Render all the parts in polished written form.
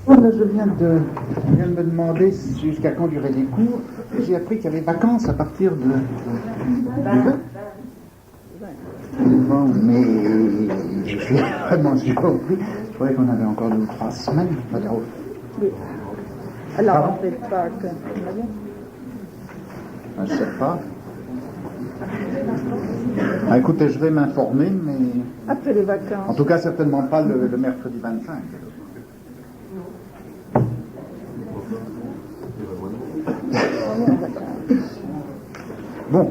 Voilà, je viens de me demander jusqu'à quand duraient les cours. J'ai appris qu'il y avait vacances à partir de 20. Bon, mais je suis vraiment surpris. Je croyais qu'on avait encore 2 ou 3 semaines. Alors, oui. Alors, en fait, pas que. Je ne sais pas. Ah, écoutez, je vais m'informer, mais. Après les vacances. En tout cas, certainement pas le mercredi 25. Bon.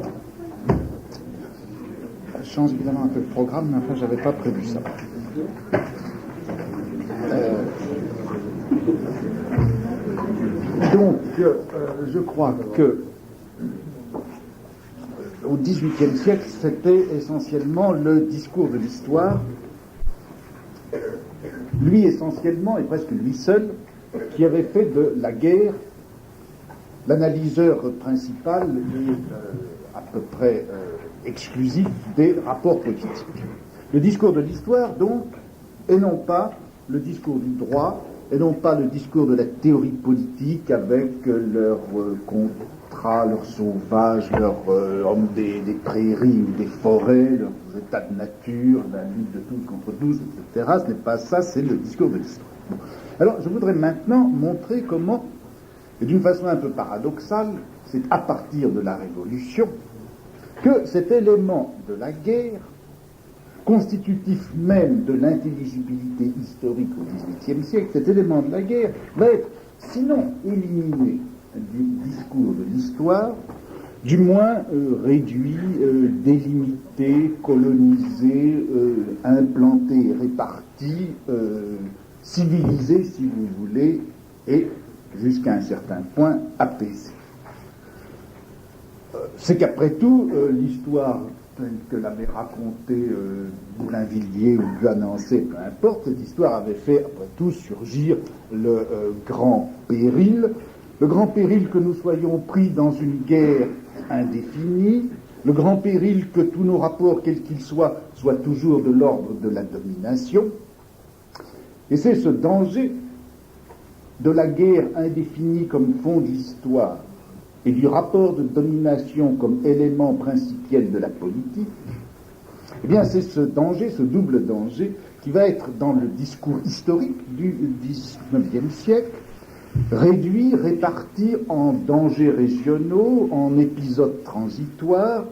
Ça change évidemment un peu le programme, mais enfin, j'avais pas prévu ça. Donc, je crois que au XVIIIe siècle, c'était essentiellement le discours de l'histoire, lui essentiellement, et presque lui seul, qui avait fait de la guerre l'analyseur principal et à peu près exclusif des rapports politiques. Le discours de l'histoire, donc, et non pas le discours du droit, et non pas le discours de la théorie politique avec leurs contrats, leurs sauvages, leurs hommes des prairies ou des forêts, leurs états de nature, la lutte de tous contre tous, etc. Ce n'est pas ça, c'est le discours de l'histoire. Bon. Alors, je voudrais maintenant montrer comment, et d'une façon un peu paradoxale, c'est à partir de la Révolution que cet élément de la guerre, constitutif même de l'intelligibilité historique au XVIIIe siècle, cet élément de la guerre va être, sinon éliminé du discours de l'histoire, du moins réduit, délimité, colonisé, implanté, réparti, civilisé, si vous voulez, et jusqu'à un certain point apaisé. C'est qu'après tout, l'histoire telle que l'avait raconté Boulainvilliers ou Guanancé, peu importe, cette histoire avait fait, après tout, surgir le grand péril que nous soyons pris dans une guerre indéfinie, le grand péril que tous nos rapports, quels qu'ils soient toujours de l'ordre de la domination. Et c'est ce danger de la guerre indéfinie comme fond de l'histoire et du rapport de domination comme élément principiel de la politique, eh bien c'est ce danger, ce double danger, qui va être dans le discours historique du XIXe siècle, réduit, réparti en dangers régionaux, en épisodes transitoires,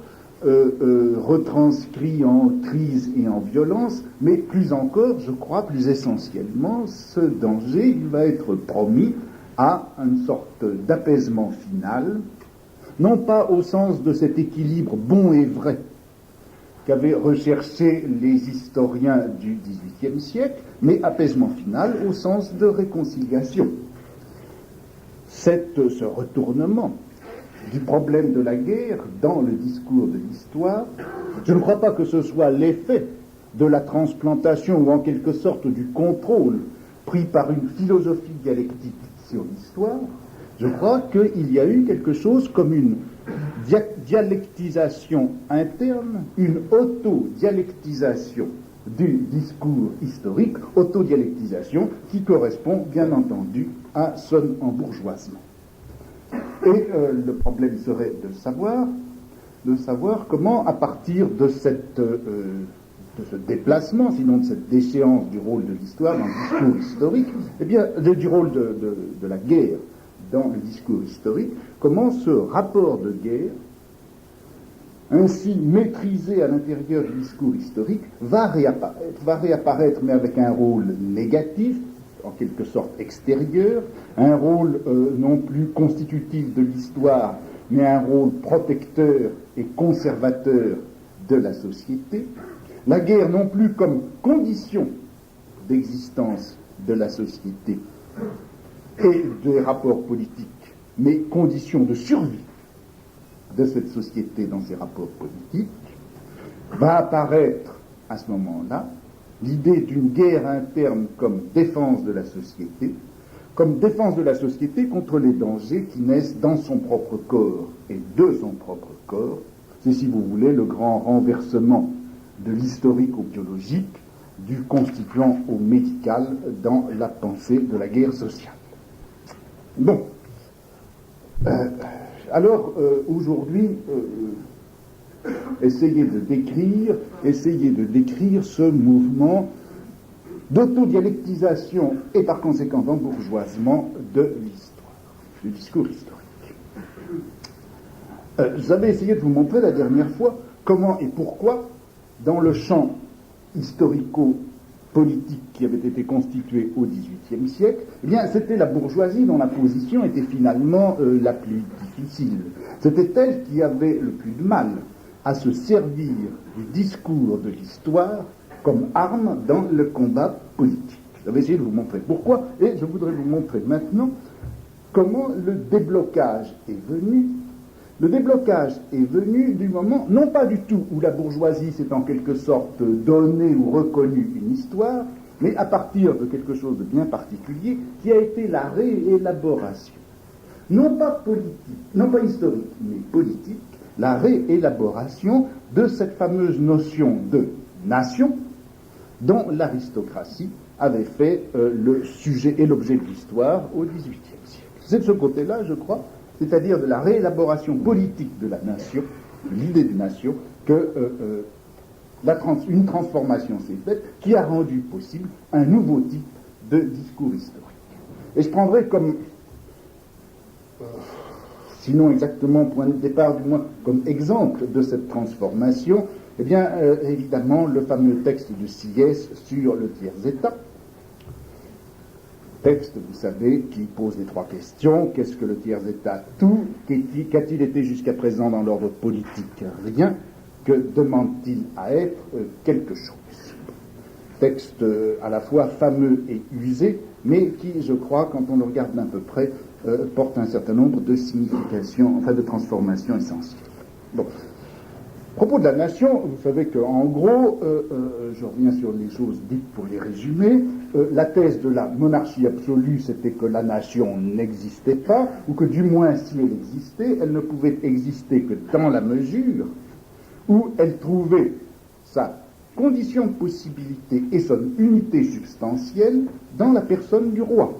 retranscrit en crise et en violence, mais plus encore, je crois, plus essentiellement, ce danger, il va être promis à une sorte d'apaisement final, non pas au sens de cet équilibre bon et vrai qu'avaient recherché les historiens du XVIIIe siècle, mais apaisement final au sens de réconciliation. Ce retournement du problème de la guerre dans le discours de l'histoire, je ne crois pas que ce soit l'effet de la transplantation ou en quelque sorte du contrôle pris par une philosophie dialectique sur l'histoire. Je crois qu'il y a eu quelque chose comme une dialectisation interne, une autodialectisation du discours historique, autodialectisation qui correspond bien entendu à son embourgeoisement. Et le problème serait de savoir comment, à partir de ce déplacement, sinon de cette déchéance du rôle de l'histoire dans le discours historique, eh bien, du rôle de la guerre dans le discours historique, comment ce rapport de guerre, ainsi maîtrisé à l'intérieur du discours historique, va réapparaître, mais avec un rôle négatif, en quelque sorte extérieur, un rôle non plus constitutif de l'histoire, mais un rôle protecteur et conservateur de la société. La guerre non plus comme condition d'existence de la société et des rapports politiques, mais condition de survie de cette société dans ses rapports politiques, va apparaître à ce moment-là l'idée d'une guerre interne comme défense de la société contre les dangers qui naissent dans son propre corps et de son propre corps. C'est, si vous voulez, le grand renversement de l'historique au biologique, du constituant au médical dans la pensée de la guerre sociale. Bon. Alors, aujourd'hui, essayez de décrire ce mouvement d'autodialectisation et par conséquent d'embourgeoisement de l'histoire, du discours historique. J'avais essayé de vous montrer la dernière fois comment et pourquoi, dans le champ historico-politique qui avait été constitué au XVIIIe siècle, eh bien, c'était la bourgeoisie dont la position était finalement la plus difficile. C'était elle qui avait le plus de mal à se servir du discours de l'histoire comme arme dans le combat politique. J'avais essayé de vous montrer pourquoi, et je voudrais vous montrer maintenant comment le déblocage est venu. Le déblocage est venu du moment, non pas du tout où la bourgeoisie s'est en quelque sorte donnée ou reconnue une histoire, mais à partir de quelque chose de bien particulier qui a été la réélaboration, non pas politique, non pas historique, mais politique, la réélaboration de cette fameuse notion de nation dont l'aristocratie avait fait le sujet et l'objet de l'histoire au XVIIIe siècle. C'est de ce côté-là, je crois, c'est-à-dire de la réélaboration politique de la nation, de l'idée de nation, que une transformation s'est faite qui a rendu possible un nouveau type de discours historique. Et je prendrai comme, sinon exactement point de départ, du moins comme exemple de cette transformation, eh bien, évidemment, le fameux texte de Sieyès sur le tiers-État. Texte, vous savez, qui pose les trois questions. Qu'est-ce que le tiers-État? Tout. Qu'a-t-il été jusqu'à présent dans l'ordre politique? Rien. Que demande-t-il à être? Quelque chose. Texte à la fois fameux et usé, mais qui, je crois, quand on le regarde d'un peu près, porte un certain nombre de significations, enfin de transformations essentielles. Bon. À propos de la nation, vous savez qu'en gros, je reviens sur les choses dites pour les résumer, la thèse de la monarchie absolue, c'était que la nation n'existait pas, ou que du moins si elle existait, elle ne pouvait exister que dans la mesure où elle trouvait sa condition de possibilité et son unité substantielle dans la personne du roi.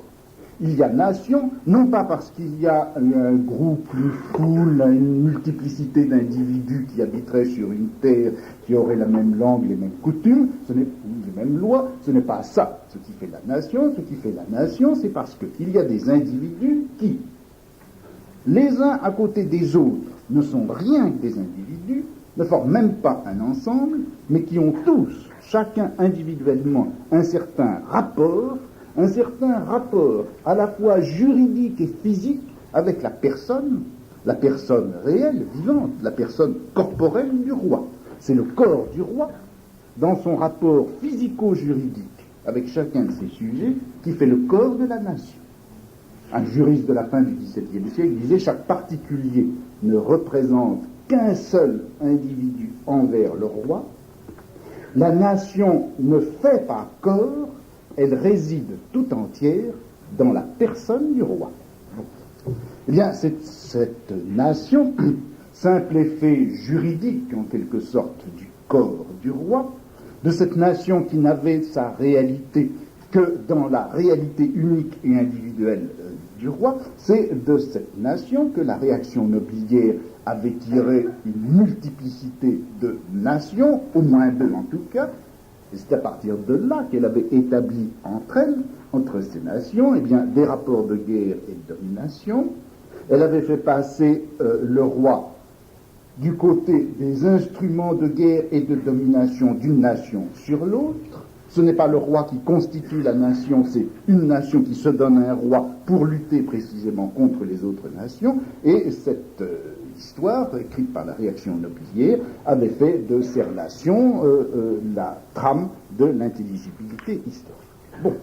Il y a nation, non pas parce qu'il y a un groupe, une foule, une multiplicité d'individus qui habiteraient sur une terre, qui auraient la même langue, les mêmes coutumes, les mêmes lois, ce n'est pas ça ce qui fait la nation. Ce qui fait la nation, c'est parce qu'il y a des individus qui, les uns à côté des autres, ne sont rien que des individus, ne forment même pas un ensemble, mais qui ont tous, chacun individuellement, un certain rapport à la fois juridique et physique avec la personne réelle, vivante, la personne corporelle du roi. C'est le corps du roi, dans son rapport physico-juridique avec chacun de ses sujets, qui fait le corps de la nation. Un juriste de la fin du XVIIe siècle disait « Chaque particulier ne représente qu'un seul individu envers le roi. La nation ne fait pas corps, elle réside tout entière dans la personne du roi. » Eh bien, cette nation, simple effet juridique en quelque sorte du corps du roi, de cette nation qui n'avait sa réalité que dans la réalité unique et individuelle du roi, c'est de cette nation que la réaction nobiliaire avait tiré une multiplicité de nations, au moins deux en tout cas, et c'est à partir de là qu'elle avait établi entre elles, entre ces nations, eh bien, des rapports de guerre et de domination. Elle avait fait passer le roi du côté des instruments de guerre et de domination d'une nation sur l'autre. Ce n'est pas le roi qui constitue la nation, c'est une nation qui se donne un roi pour lutter précisément contre les autres nations. Et cette histoire, écrite par la réaction nobiliaire, avait fait de ces relations la trame de l'intelligibilité historique. Bon.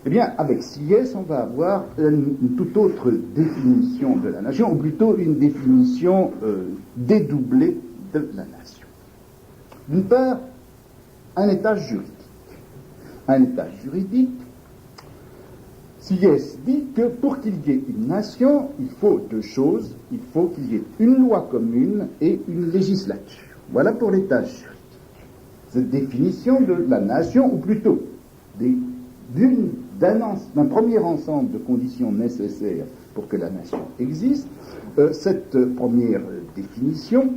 Eh bien, avec Sieyès, on va avoir une toute autre définition de la nation, ou plutôt une définition dédoublée de la nation. D'une part, un état juridique. Un état juridique, Sieyès dit que pour qu'il y ait une nation, il faut deux choses. Il faut qu'il y ait une loi commune et une législature. Voilà pour l'état juridique. cette définition de la nation, ou plutôt d'un premier ensemble de conditions nécessaires pour que la nation existe. Cette première définition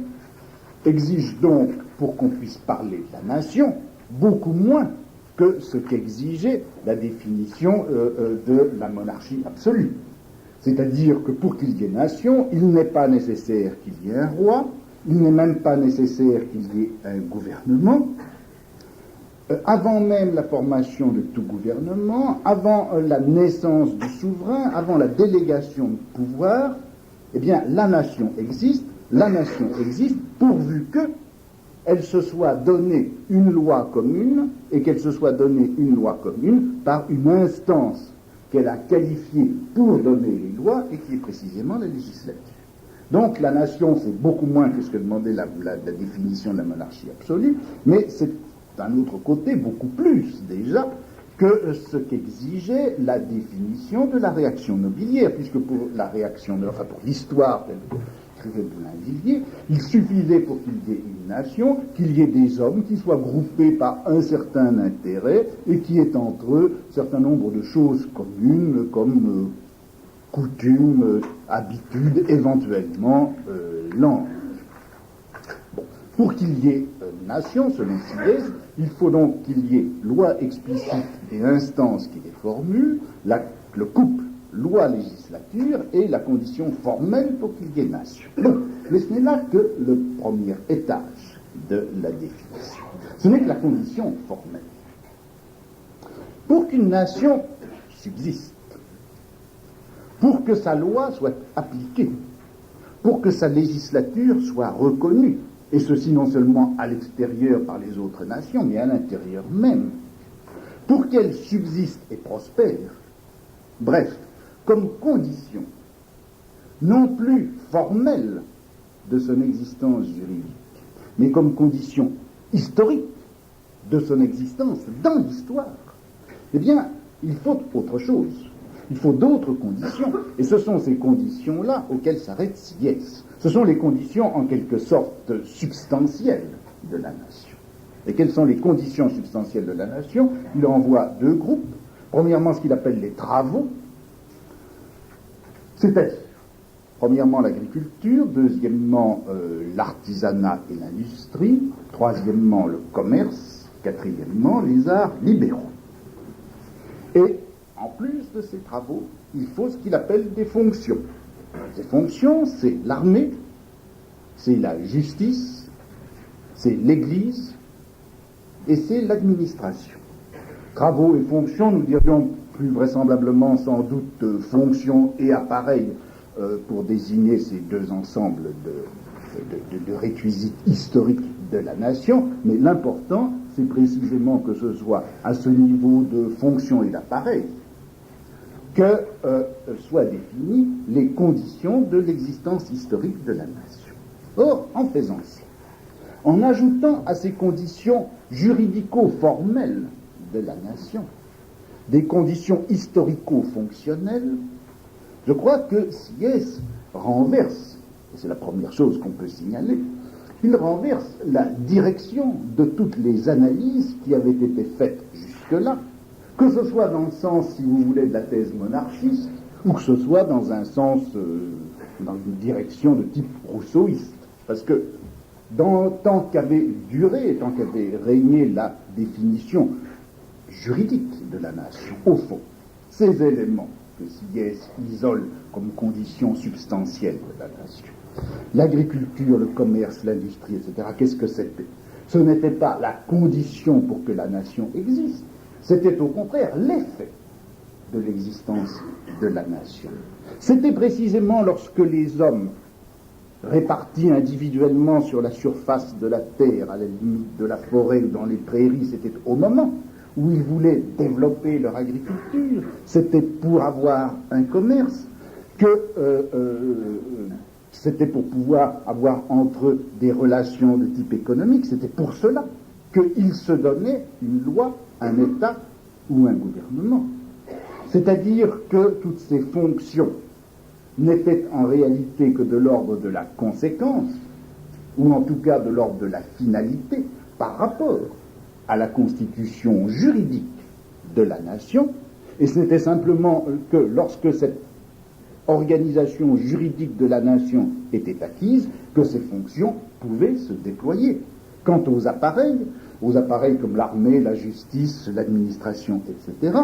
exige donc, pour qu'on puisse parler de la nation, beaucoup moins que ce qu'exigeait la définition de la monarchie absolue. C'est-à-dire que pour qu'il y ait nation, il n'est pas nécessaire qu'il y ait un roi, il n'est même pas nécessaire qu'il y ait un gouvernement. Avant même la formation de tout gouvernement, avant la naissance du souverain, avant la délégation de pouvoir, eh bien, la nation existe pourvu qu'elle se soit donnée une loi commune, et qu'elle se soit donnée une loi commune par une instance qu'elle a qualifiée pour donner les lois, et qui est précisément la législature. Donc la nation, c'est beaucoup moins que ce que demandait la définition de la monarchie absolue, mais c'est d'un autre côté beaucoup plus déjà que ce qu'exigeait la définition de la réaction nobiliaire, puisque pour la réaction, enfin pour l'histoire telle qu'écrivait Blainvilliers, il suffisait pour qu'il y ait une nation, qu'il y ait des hommes qui soient groupés par un certain intérêt et qui aient entre eux un certain nombre de choses communes comme coutumes, habitudes, éventuellement langue. Bon. Pour qu'il y ait nation, selon Sieyès, il faut donc qu'il y ait loi explicite et instance qui les formule, le couple loi-législature est la condition formelle pour qu'il y ait nation. Bon, mais ce n'est là que le premier étage de la définition. Ce n'est que la condition formelle. Pour qu'une nation subsiste, pour que sa loi soit appliquée, pour que sa législature soit reconnue, et ceci non seulement à l'extérieur par les autres nations, mais à l'intérieur même, pour qu'elle subsiste et prospère, bref, comme condition, non plus formelle de son existence juridique, mais comme condition historique de son existence dans l'histoire, eh bien, il faut autre chose. Il faut d'autres conditions, et ce sont ces conditions-là auxquelles s'arrête Sieyès. Ce sont les conditions en quelque sorte substantielles de la nation. Et quelles sont les conditions substantielles de la nation? Il envoie deux groupes. Premièrement, ce qu'il appelle les travaux, c'est-à-dire, premièrement, l'agriculture, deuxièmement, l'artisanat et l'industrie, troisièmement, le commerce, quatrièmement, les arts libéraux. Et en plus de ces travaux, il faut ce qu'il appelle des fonctions. Ces fonctions, c'est l'armée, c'est la justice, c'est l'église et c'est l'administration. Travaux et fonctions, nous dirions plus vraisemblablement sans doute fonctions et appareils pour désigner ces deux ensembles de réquisites historiques de la nation, mais l'important, c'est précisément que ce soit à ce niveau de fonctions et d'appareils que soient définies les conditions de l'existence historique de la nation. Or, en faisant cela, en ajoutant à ces conditions juridico-formelles de la nation des conditions historico-fonctionnelles, je crois que Sieyès renverse, et c'est la première chose qu'on peut signaler, il renverse la direction de toutes les analyses qui avaient été faites jusque-là, que ce soit dans le sens, si vous voulez, de la thèse monarchiste, ou que ce soit dans un sens, dans une direction de type rousseauiste. Parce que, tant qu'avait duré, tant qu'avait régné la définition juridique de la nation, au fond, ces éléments que Sieyès isole comme conditions substantielles de la nation, l'agriculture, le commerce, l'industrie, etc., qu'est-ce que c'était? Ce n'était pas la condition pour que la nation existe, c'était au contraire l'effet de l'existence de la nation. C'était précisément lorsque les hommes, répartis individuellement sur la surface de la terre, à la limite de la forêt ou dans les prairies, c'était au moment où ils voulaient développer leur agriculture, c'était pour avoir un commerce, c'était pour pouvoir avoir entre eux des relations de type économique, c'était pour cela qu'ils se donnaient une loi, un État ou un gouvernement. C'est-à-dire que toutes ces fonctions n'étaient en réalité que de l'ordre de la conséquence, ou en tout cas de l'ordre de la finalité, par rapport à la constitution juridique de la nation, et ce n'était simplement que lorsque cette organisation juridique de la nation était acquise, que ces fonctions pouvaient se déployer. Quant aux appareils comme l'armée, la justice, l'administration, etc.,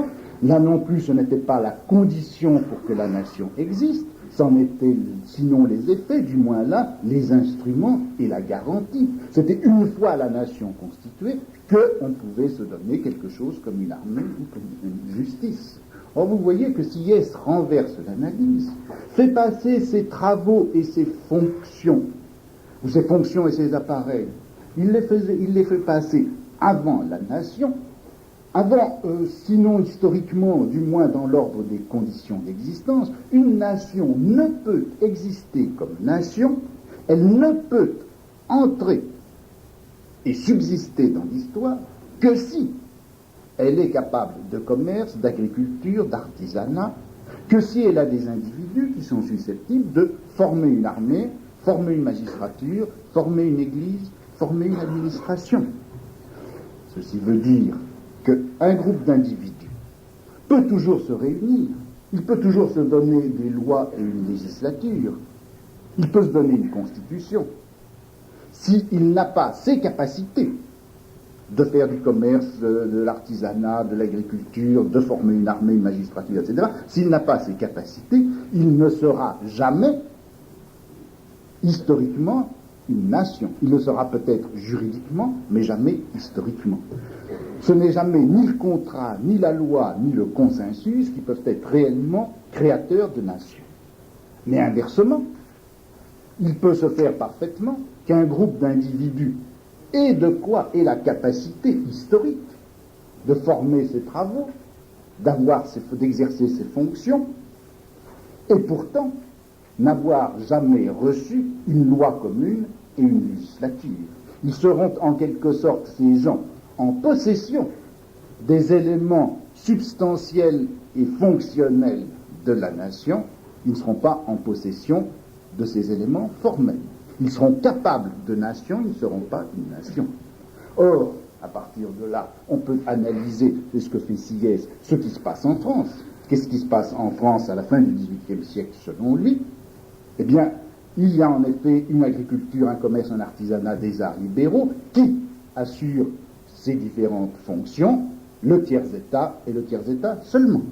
là non plus ce n'était pas la condition pour que la nation existe, c'en étaient sinon les effets, du moins là, les instruments et la garantie. C'était une fois la nation constituée qu'on pouvait se donner quelque chose comme une armée ou comme une justice. Or, vous voyez que Sieyès renverse l'analyse, fait passer ses travaux et ses fonctions, ou ses fonctions et ses appareils, il les fait passer avant la nation, avant, sinon historiquement, du moins dans l'ordre des conditions d'existence. Une nation ne peut exister comme nation, elle ne peut entrer et subsister dans l'histoire que si elle est capable de commerce, d'agriculture, d'artisanat, que si elle a des individus qui sont susceptibles de former une armée, former une magistrature, former une église, former une administration. Ceci veut dire qu'un groupe d'individus peut toujours se réunir, il peut toujours se donner des lois et une législature, il peut se donner une constitution. S'il n'a pas ces capacités de faire du commerce, de l'artisanat, de l'agriculture, de former une armée, une magistrature, etc., s'il n'a pas ces capacités, il ne sera jamais historiquement une nation. Il le sera peut-être juridiquement, mais jamais historiquement. Ce n'est jamais ni le contrat, ni la loi, ni le consensus qui peuvent être réellement créateurs de nations. Mais inversement, il peut se faire parfaitement qu'un groupe d'individus ait de quoi ait la capacité historique de former ses travaux, d'exercer ses fonctions, et pourtant n'avoir jamais reçu une loi commune et une législature. Ils seront en quelque sorte, ces gens, en possession des éléments substantiels et fonctionnels de la nation. Ils ne seront pas en possession de ces éléments formels. Ils seront capables de nation, ils ne seront pas une nation. Or, à partir de là, on peut analyser, c'est ce que fait Sieyès, ce qui se passe en France. Qu'est-ce qui se passe en France à la fin du XVIIIe siècle selon lui? Eh bien, il y a en effet une agriculture, un commerce, un artisanat, des arts libéraux qui assurent ces différentes fonctions, le tiers-État et le tiers-État seulement.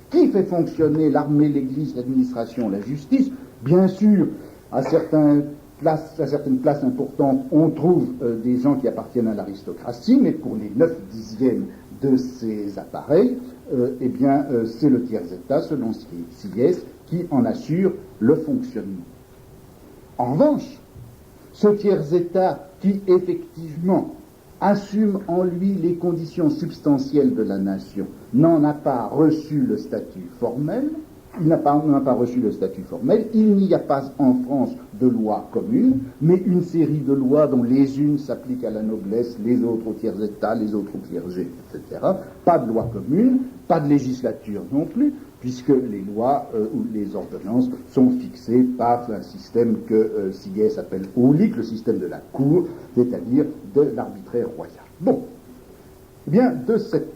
Qui fait fonctionner l'armée, l'église, l'administration, la justice? Bien sûr, à certaines places importantes, on trouve des gens qui appartiennent à l'aristocratie, mais pour les 9/10 de ces appareils, c'est le tiers-État, selon Sieyès, qui en assure le fonctionnement. En revanche, ce tiers-État qui, effectivement, assume en lui les conditions substantielles de la nation, n'en a pas reçu le statut formel, il n'a pas reçu le statut formel, il n'y a pas en France de loi commune, mais une série de lois dont les unes s'appliquent à la noblesse, les autres au tiers-État, les autres au clergé, etc. Pas de loi commune, pas de législature non plus, puisque les lois ou les ordonnances sont fixées par un système que Sieyès appelle aulique, le système de la cour, c'est-à-dire de l'arbitraire royal. Bon, eh bien, de cette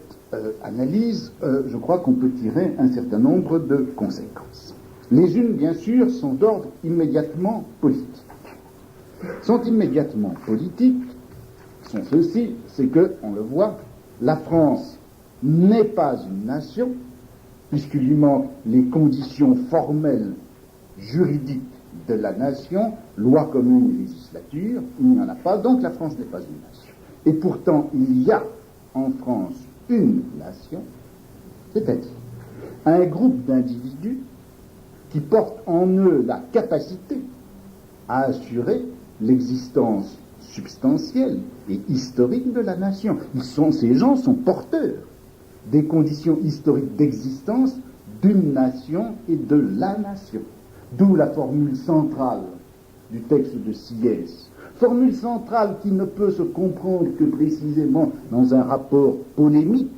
analyse, je crois qu'on peut tirer un certain nombre de conséquences. Les unes, bien sûr, sont d'ordre immédiatement politique. Sont immédiatement politiques, sont ceci, c'est que, on le voit, la France n'est pas une nation, puisqu'il lui manque les conditions formelles, juridiques de la nation, loi commune et législature, il n'y en a pas, donc la France n'est pas une nation. Et pourtant, il y a en France une nation, c'est-à-dire un groupe d'individus qui portent en eux la capacité à assurer l'existence substantielle et historique de la nation. Ces gens sont porteurs des conditions historiques d'existence d'une nation et de la nation. D'où la formule centrale du texte de Sieyès. Formule centrale qui ne peut se comprendre que précisément dans un rapport polémique,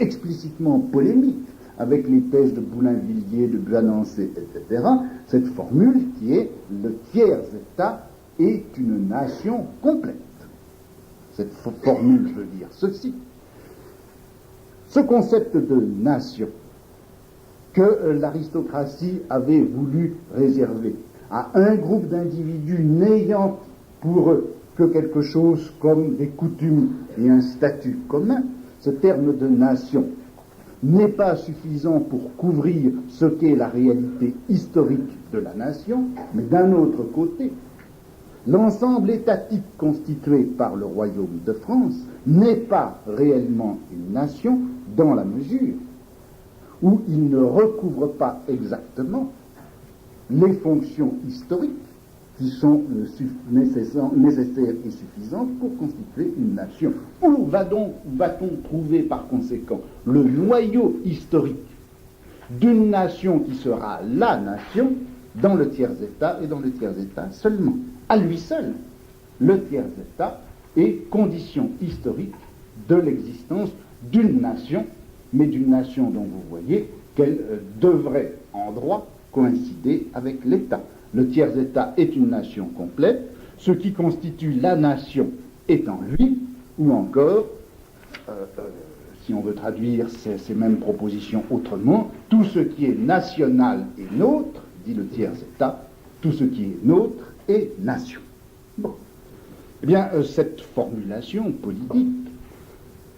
explicitement polémique, avec les thèses de Boulainvilliers, de Buanancé, etc. Cette formule qui est le tiers-État est une nation complète. cette formule veut dire ceci. Ce concept de nation que l'aristocratie avait voulu réserver à un groupe d'individus n'ayant pour eux que quelque chose comme des coutumes et un statut commun, ce terme de nation n'est pas suffisant pour couvrir ce qu'est la réalité historique de la nation, mais d'un autre côté, l'ensemble étatique constitué par le royaume de France n'est pas réellement une nation dans la mesure où il ne recouvre pas exactement les fonctions historiques qui sont nécessaires et suffisantes pour constituer une nation. Où va-t-on trouver par conséquent le noyau historique d'une nation qui sera la nation dans le tiers-État et dans le tiers-État seulement? À lui seul, le tiers-État est condition historique de l'existence d'une nation, mais d'une nation dont vous voyez qu'elle devrait en droit coïncider avec l'État. Le tiers-État est une nation complète, ce qui constitue la nation est en lui, ou encore, si on veut traduire ces mêmes propositions autrement, tout ce qui est national est nôtre, dit le tiers-État, tout ce qui est nôtre est nation. Bon. Eh bien, cette formulation politique,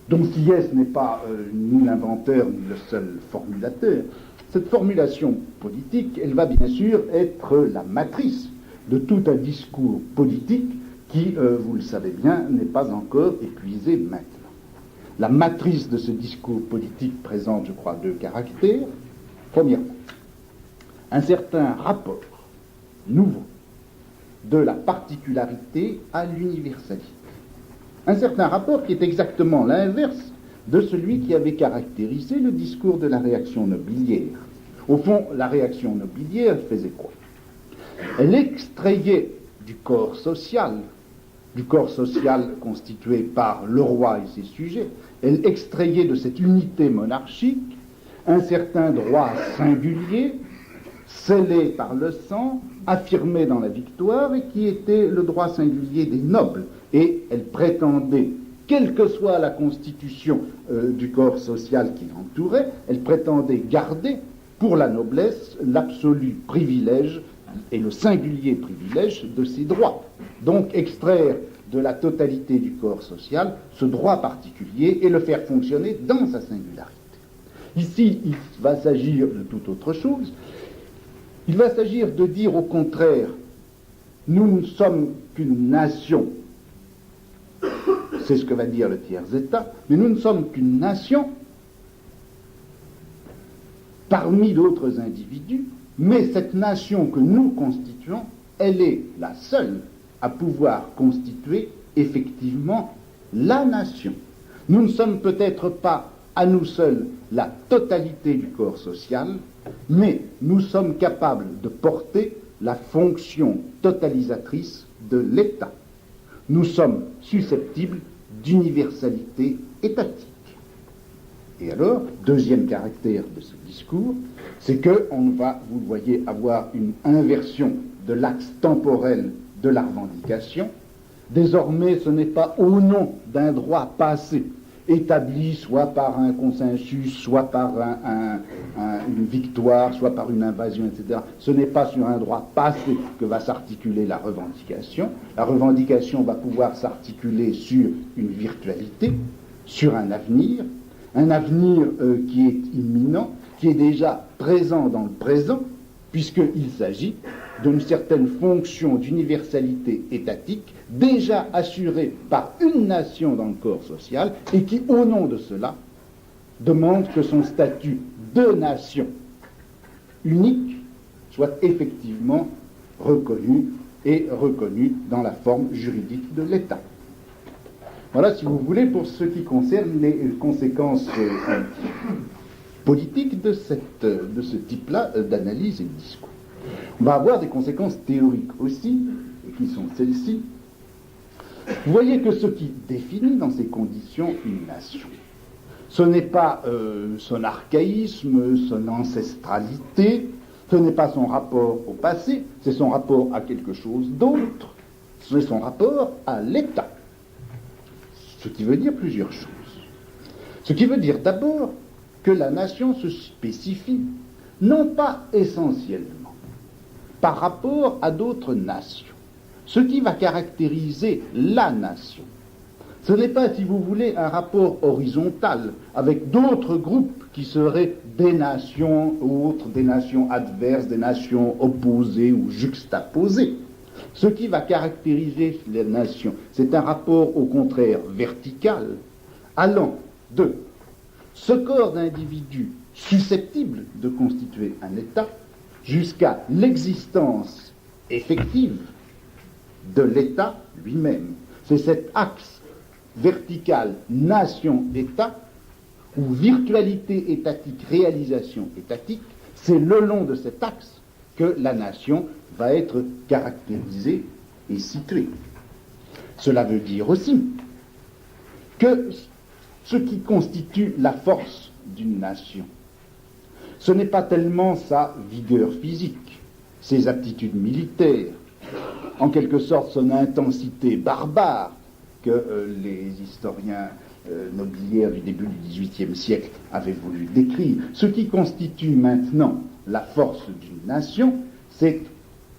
dont Sieyès n'est pas ni l'inventeur ni le seul formulateur, cette formulation politique, elle va bien sûr être la matrice de tout un discours politique qui, vous le savez bien, n'est pas encore épuisé maintenant. La matrice de ce discours politique présente, je crois, deux caractères. Premièrement, un certain rapport nouveau de la particularité à l'universalité. Un certain rapport qui est exactement l'inverse de celui qui avait caractérisé le discours de la réaction nobiliaire. Au fond, la réaction nobiliaire faisait quoi? Elle extrayait du corps social constitué par le roi et ses sujets, elle extrayait de cette unité monarchique un certain droit singulier, scellé par le sang, affirmé dans la victoire, et qui était le droit singulier des nobles. Et elle prétendait, quelle que soit la constitution du corps social qui l'entourait, elle prétendait garder pour la noblesse l'absolu privilège et le singulier privilège de ses droits. Donc extraire de la totalité du corps social ce droit particulier et le faire fonctionner dans sa singularité. Ici, il va s'agir de toute autre chose. Il va s'agir de dire au contraire, nous ne sommes qu'une nation, c'est ce que va dire le tiers-État, mais nous ne sommes qu'une nation parmi d'autres individus, mais cette nation que nous constituons, elle est la seule à pouvoir constituer effectivement la nation. Nous ne sommes peut-être pas à nous seuls la totalité du corps social, mais nous sommes capables de porter la fonction totalisatrice de l'État. Nous sommes susceptibles d'universalité étatique. Et alors, deuxième caractère de ce discours, c'est qu'on va, vous le voyez, avoir une inversion de l'axe temporel de la revendication. Désormais, ce n'est pas au nom d'un droit passé, établi soit par un consensus, soit par une victoire, soit par une invasion, etc. Ce n'est pas sur un droit passé que va s'articuler la revendication. La revendication va pouvoir s'articuler sur une virtualité, sur un avenir qui est imminent, qui est déjà présent dans le présent, puisqu'il s'agit d'une certaine fonction d'universalité étatique déjà assurée par une nation dans le corps social et qui, au nom de cela, demande que son statut de nation unique soit effectivement reconnu dans la forme juridique de l'État. Voilà, si vous voulez, pour ce qui concerne les conséquences politiques de ce type-là d'analyse et de discours. On va avoir des conséquences théoriques aussi, et qui sont celles-ci. Vous voyez que ce qui définit dans ces conditions une nation, ce n'est pas son archaïsme, son ancestralité, ce n'est pas son rapport au passé, c'est son rapport à quelque chose d'autre, c'est son rapport à l'État. Ce qui veut dire plusieurs choses. Ce qui veut dire d'abord que la nation se spécifie, non pas essentiellement, par rapport à d'autres nations. Ce qui va caractériser la nation, ce n'est pas, si vous voulez, un rapport horizontal avec d'autres groupes qui seraient des nations ou autres, des nations adverses, des nations opposées ou juxtaposées. Ce qui va caractériser les nations, c'est un rapport au contraire vertical, allant de ce corps d'individus susceptibles de constituer un État jusqu'à l'existence effective de l'État lui-même. C'est cet axe vertical nation-État ou virtualité étatique, réalisation étatique, c'est le long de cet axe que la nation va être caractérisée et située. Cela veut dire aussi que ce qui constitue la force d'une nation, ce n'est pas tellement sa vigueur physique, ses aptitudes militaires, en quelque sorte son intensité barbare que les historiens nobiliaires du début du XVIIIe siècle avaient voulu décrire. Ce qui constitue maintenant la force d'une nation, c'est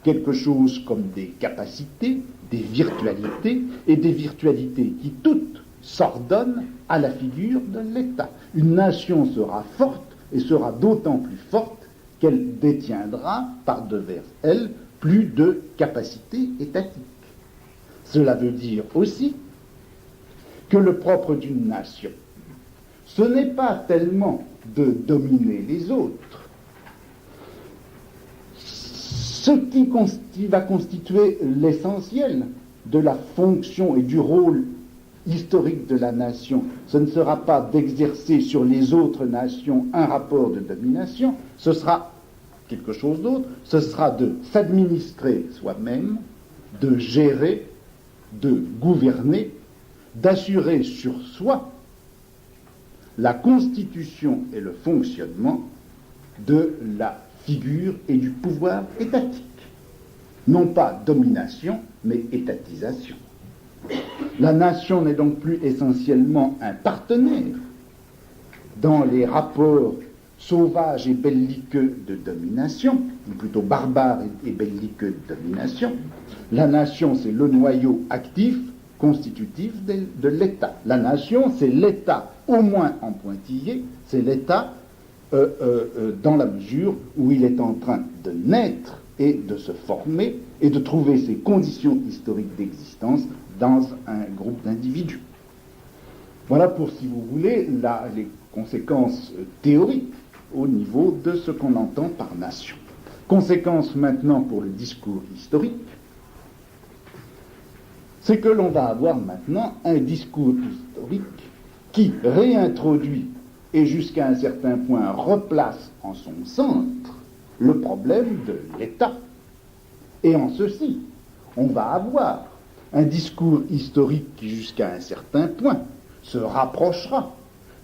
quelque chose comme des capacités, des virtualités, et des virtualités qui toutes s'ordonnent à la figure de l'État. Une nation sera forte et sera d'autant plus forte qu'elle détiendra par devers elle plus de capacités étatiques. Cela veut dire aussi que le propre d'une nation, ce n'est pas tellement de dominer les autres. Ce qui va constituer l'essentiel de la fonction et du rôle historique de la nation, ce ne sera pas d'exercer sur les autres nations un rapport de domination, ce sera quelque chose d'autre, ce sera de s'administrer soi-même, de gérer, de gouverner, d'assurer sur soi la constitution et le fonctionnement de la figure et du pouvoir étatique. Non pas domination, mais étatisation. La nation n'est donc plus essentiellement un partenaire dans les rapports sauvages et belliqueux de domination, ou plutôt barbares et belliqueux de domination. La nation, c'est le noyau actif, constitutif de l'État. La nation, c'est l'État au moins en pointillé, c'est l'État dans la mesure où il est en train de naître et de se former et de trouver ses conditions historiques d'existence dans un groupe d'individus. Voilà pour, si vous voulez, les conséquences théoriques au niveau de ce qu'on entend par nation. Conséquence maintenant pour le discours historique, c'est que l'on va avoir maintenant un discours historique qui réintroduit et jusqu'à un certain point replace en son centre le problème de l'État. Et en ceci, on va avoir un discours historique qui jusqu'à un certain point se rapprochera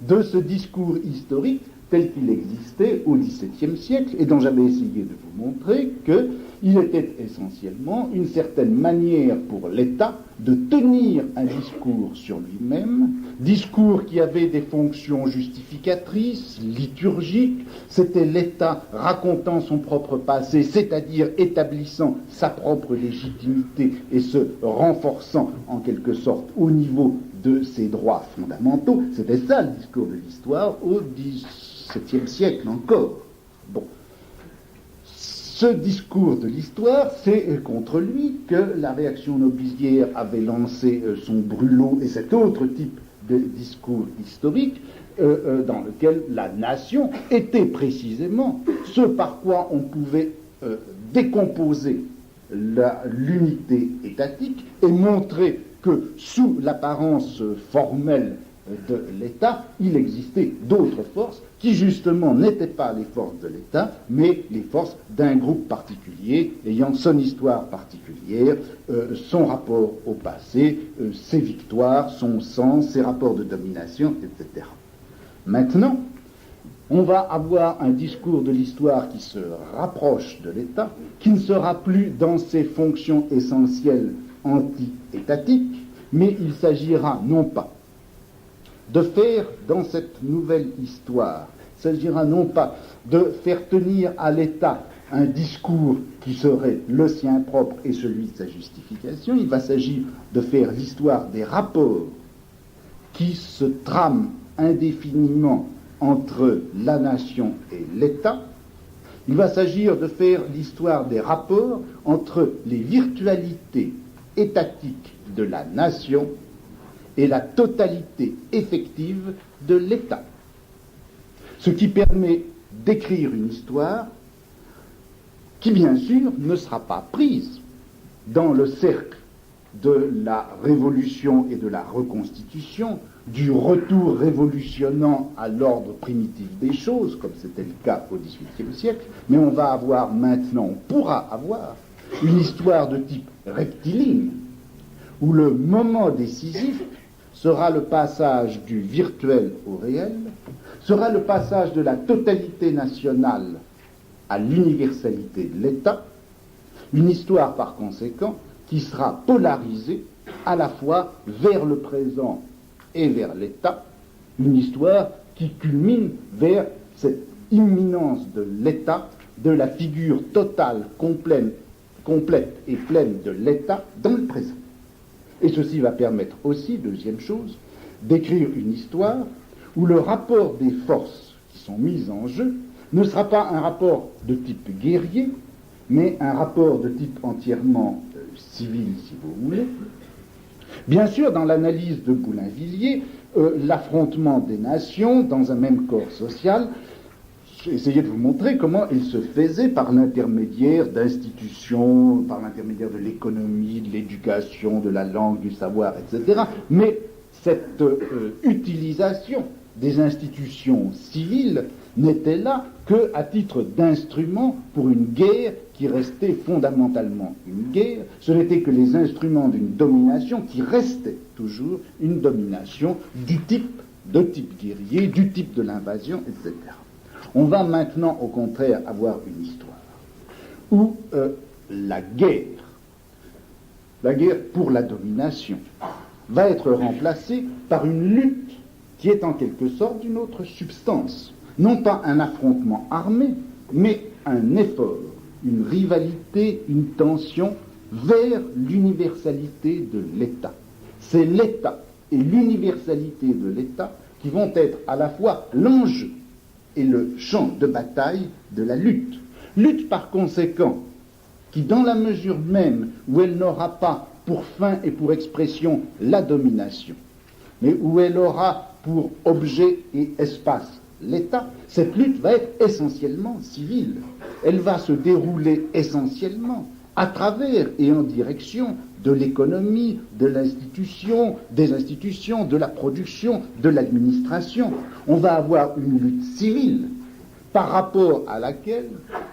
de ce discours historique tel qu'il existait au XVIIe siècle et dont j'avais essayé de vous montrer qu'il était essentiellement une certaine manière pour l'État de tenir un discours sur lui-même, discours qui avait des fonctions justificatrices, liturgiques, c'était l'État racontant son propre passé, c'est-à-dire établissant sa propre légitimité et se renforçant en quelque sorte au niveau de ses droits fondamentaux. C'était ça le discours de l'histoire au XVIIe siècle encore. Bon. Ce discours de l'histoire, c'est contre lui que la réaction nobiliaire avait lancé son brûlot et cet autre type de discours historique dans lequel la nation était précisément ce par quoi on pouvait décomposer l'unité étatique et montrer que sous l'apparence formelle de l'État, il existait d'autres forces qui justement n'étaient pas les forces de l'État, mais les forces d'un groupe particulier, ayant son histoire particulière, son rapport au passé, ses victoires, son sang, ses rapports de domination, etc. Maintenant, on va avoir un discours de l'histoire qui se rapproche de l'État, qui ne sera plus dans ses fonctions essentielles anti-étatiques, mais il s'agira non pas de faire dans cette nouvelle histoire, il s'agira non pas de faire tenir à l'État un discours qui serait le sien propre et celui de sa justification, il va s'agir de faire l'histoire des rapports qui se trament indéfiniment entre la nation et l'État. Il va s'agir de faire l'histoire des rapports entre les virtualités étatiques de la nation et la totalité effective de l'État. Ce qui permet d'écrire une histoire qui, bien sûr, ne sera pas prise dans le cercle de la révolution et de la reconstitution, du retour révolutionnant à l'ordre primitif des choses, comme c'était le cas au XVIIIe siècle, mais on va avoir maintenant, on pourra avoir, une histoire de type rectiligne, où le moment décisif sera le passage du virtuel au réel, sera le passage de la totalité nationale à l'universalité de l'État, une histoire par conséquent qui sera polarisée à la fois vers le présent et vers l'État, une histoire qui culmine vers cette imminence de l'État, de la figure totale, complète et pleine de l'État dans le présent. Et ceci va permettre aussi, deuxième chose, d'écrire une histoire où le rapport des forces qui sont mises en jeu ne sera pas un rapport de type guerrier, mais un rapport de type entièrement civil, si vous voulez. Bien sûr, dans l'analyse de Boulainvilliers, l'affrontement des nations dans un même corps social, j'ai essayé de vous montrer comment il se faisait par l'intermédiaire d'institutions, par l'intermédiaire de l'économie, de l'éducation, de la langue, du savoir, etc. Mais cette utilisation des institutions civiles n'était là qu'à titre d'instrument pour une guerre qui restait fondamentalement une guerre. Ce n'était que les instruments d'une domination qui restait toujours une domination du type guerrier, du type de l'invasion, etc. On va maintenant, au contraire, avoir une histoire où la guerre pour la domination, va être remplacée par une lutte qui est en quelque sorte d'une autre substance. Non pas un affrontement armé, mais un effort, une rivalité, une tension vers l'universalité de l'État. C'est l'État et l'universalité de l'État qui vont être à la fois l'enjeu et le champ de bataille de la lutte. Lutte par conséquent qui, dans la mesure même où elle n'aura pas pour fin et pour expression la domination, mais où elle aura pour objet et espace l'État, cette lutte va être essentiellement civile. Elle va se dérouler essentiellement à travers et en direction de l'économie, de l'institution, des institutions, de la production, de l'administration. On va avoir une lutte civile par rapport à laquelle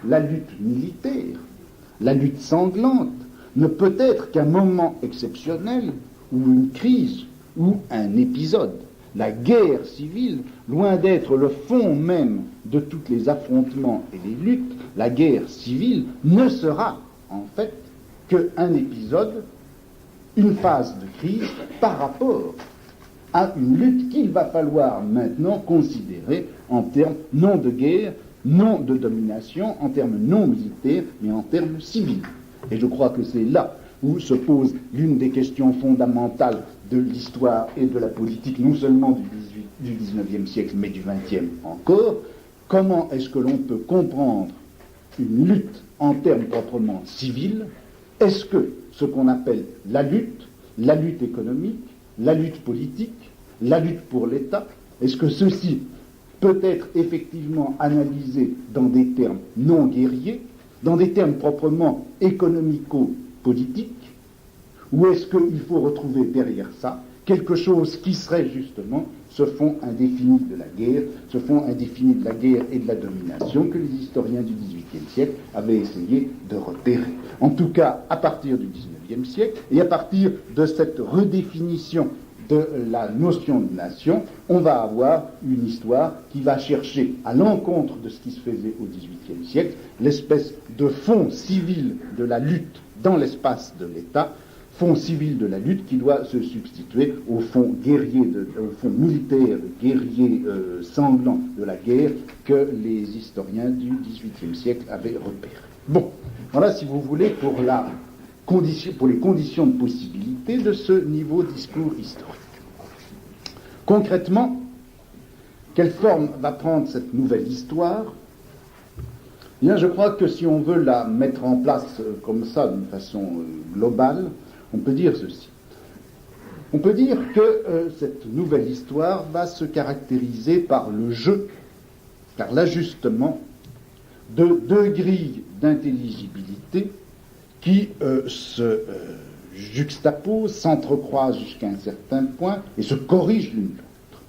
la lutte militaire, la lutte sanglante, ne peut être qu'un moment exceptionnel ou une crise ou un épisode. La guerre civile, loin d'être le fond même de tous les affrontements et les luttes, la guerre civile ne sera en fait qu'un épisode, une phase de crise par rapport à une lutte qu'il va falloir maintenant considérer en termes non de guerre, non de domination, en termes non militaires, mais en termes civils. Et je crois que c'est là où se pose l'une des questions fondamentales de l'histoire et de la politique, non seulement du XIXe siècle, mais du XXe encore. Comment est-ce que l'on peut comprendre une lutte en termes proprement civils? Est-ce que ce qu'on appelle la lutte économique, la lutte politique, la lutte pour l'État, est-ce que ceci peut être effectivement analysé dans des termes non guerriers, dans des termes proprement économico-politiques, ou est-ce qu'il faut retrouver derrière ça quelque chose qui serait justement ce fond indéfini de la guerre, ce fond indéfini de la guerre et de la domination que les historiens du XVIIIe siècle avaient essayé de repérer. En tout cas, à partir du XIXe siècle, et à partir de cette redéfinition de la notion de nation, on va avoir une histoire qui va chercher, à l'encontre de ce qui se faisait au XVIIIe siècle, l'espèce de fond civil de la lutte dans l'espace de l'État, fond civil de la lutte qui doit se substituer au fond guerrier, au fond militaire, guerrier sanglant de la guerre que les historiens du XVIIIe siècle avaient repéré. Bon, voilà, si vous voulez, pour les conditions de possibilité de ce niveau discours historique. Concrètement, quelle forme va prendre cette nouvelle histoire ? Eh bien, je crois que si on veut la mettre en place comme ça, d'une façon globale, on peut dire ceci. On peut dire que cette nouvelle histoire va se caractériser par le jeu, par l'ajustement de deux grilles d'intelligibilité qui se juxtaposent, s'entrecroisent jusqu'à un certain point et se corrigent l'une l'autre.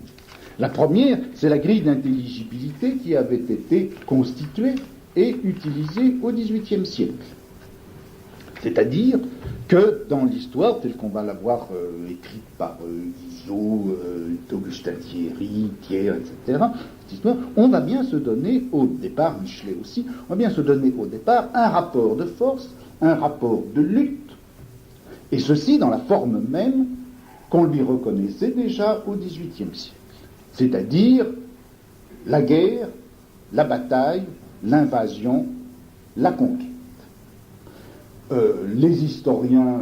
La première, c'est la grille d'intelligibilité qui avait été constituée et utilisée au XVIIIe siècle. C'est-à-dire que dans l'histoire, telle qu'on va l'avoir écrite par Guizot, Augustin Thierry, Thiers, etc., cette histoire, on va bien se donner au départ, Michelet aussi, on va bien se donner au départ un rapport de force, un rapport de lutte, et ceci dans la forme même qu'on lui reconnaissait déjà au XVIIIe siècle. C'est-à-dire la guerre, la bataille, l'invasion, la conquête. Les historiens,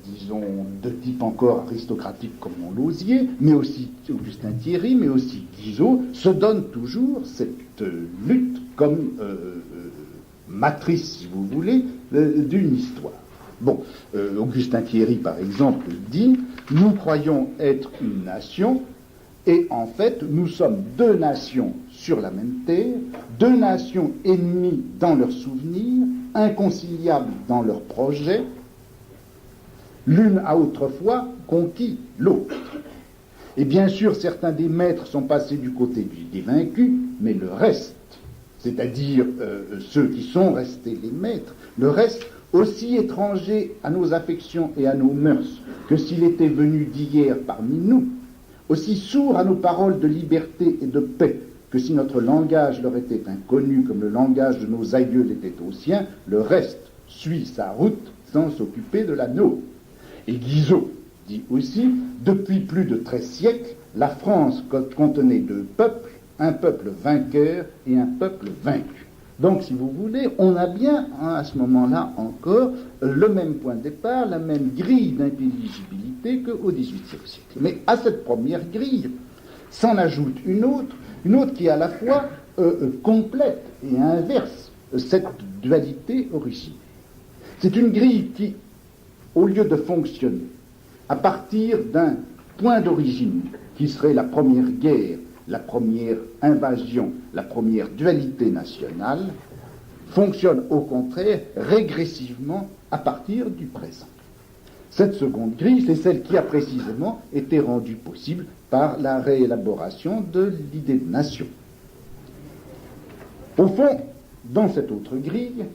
disons, de type encore aristocratique comme Montlosier, mais aussi Augustin Thierry, mais aussi Guizot, se donnent toujours cette lutte comme matrice, si vous voulez, d'une histoire. Bon, Augustin Thierry, par exemple, dit « Nous croyons être une nation ». Et en fait, nous sommes deux nations sur la même terre, deux nations ennemies dans leurs souvenirs, inconciliables dans leurs projets. L'une a autrefois conquis l'autre. Et bien sûr, certains des maîtres sont passés du côté des vaincus, mais le reste, c'est-à-dire ceux qui sont restés les maîtres, le reste, aussi étranger à nos affections et à nos mœurs que s'il était venu d'hier parmi nous, aussi sourd à nos paroles de liberté et de paix que si notre langage leur était inconnu comme le langage de nos aïeux l'était au sien, le reste suit sa route sans s'occuper de la nôtre. Et Guizot dit aussi, depuis plus de 13 siècles, la France contenait deux peuples, un peuple vainqueur et un peuple vaincu. Donc, si vous voulez, on a bien, à ce moment-là encore, le même point de départ, la même grille d'intelligibilité qu'au XVIIIe siècle. Mais à cette première grille s'en ajoute une autre qui à la fois complète et inverse cette dualité originelle. C'est une grille qui, au lieu de fonctionner à partir d'un point d'origine qui serait la première guerre, la première invasion, la première dualité nationale, fonctionne au contraire régressivement à partir du présent. Cette seconde grille, c'est celle qui a précisément été rendue possible par la réélaboration de l'idée de nation. Au fond, dans cette autre grille,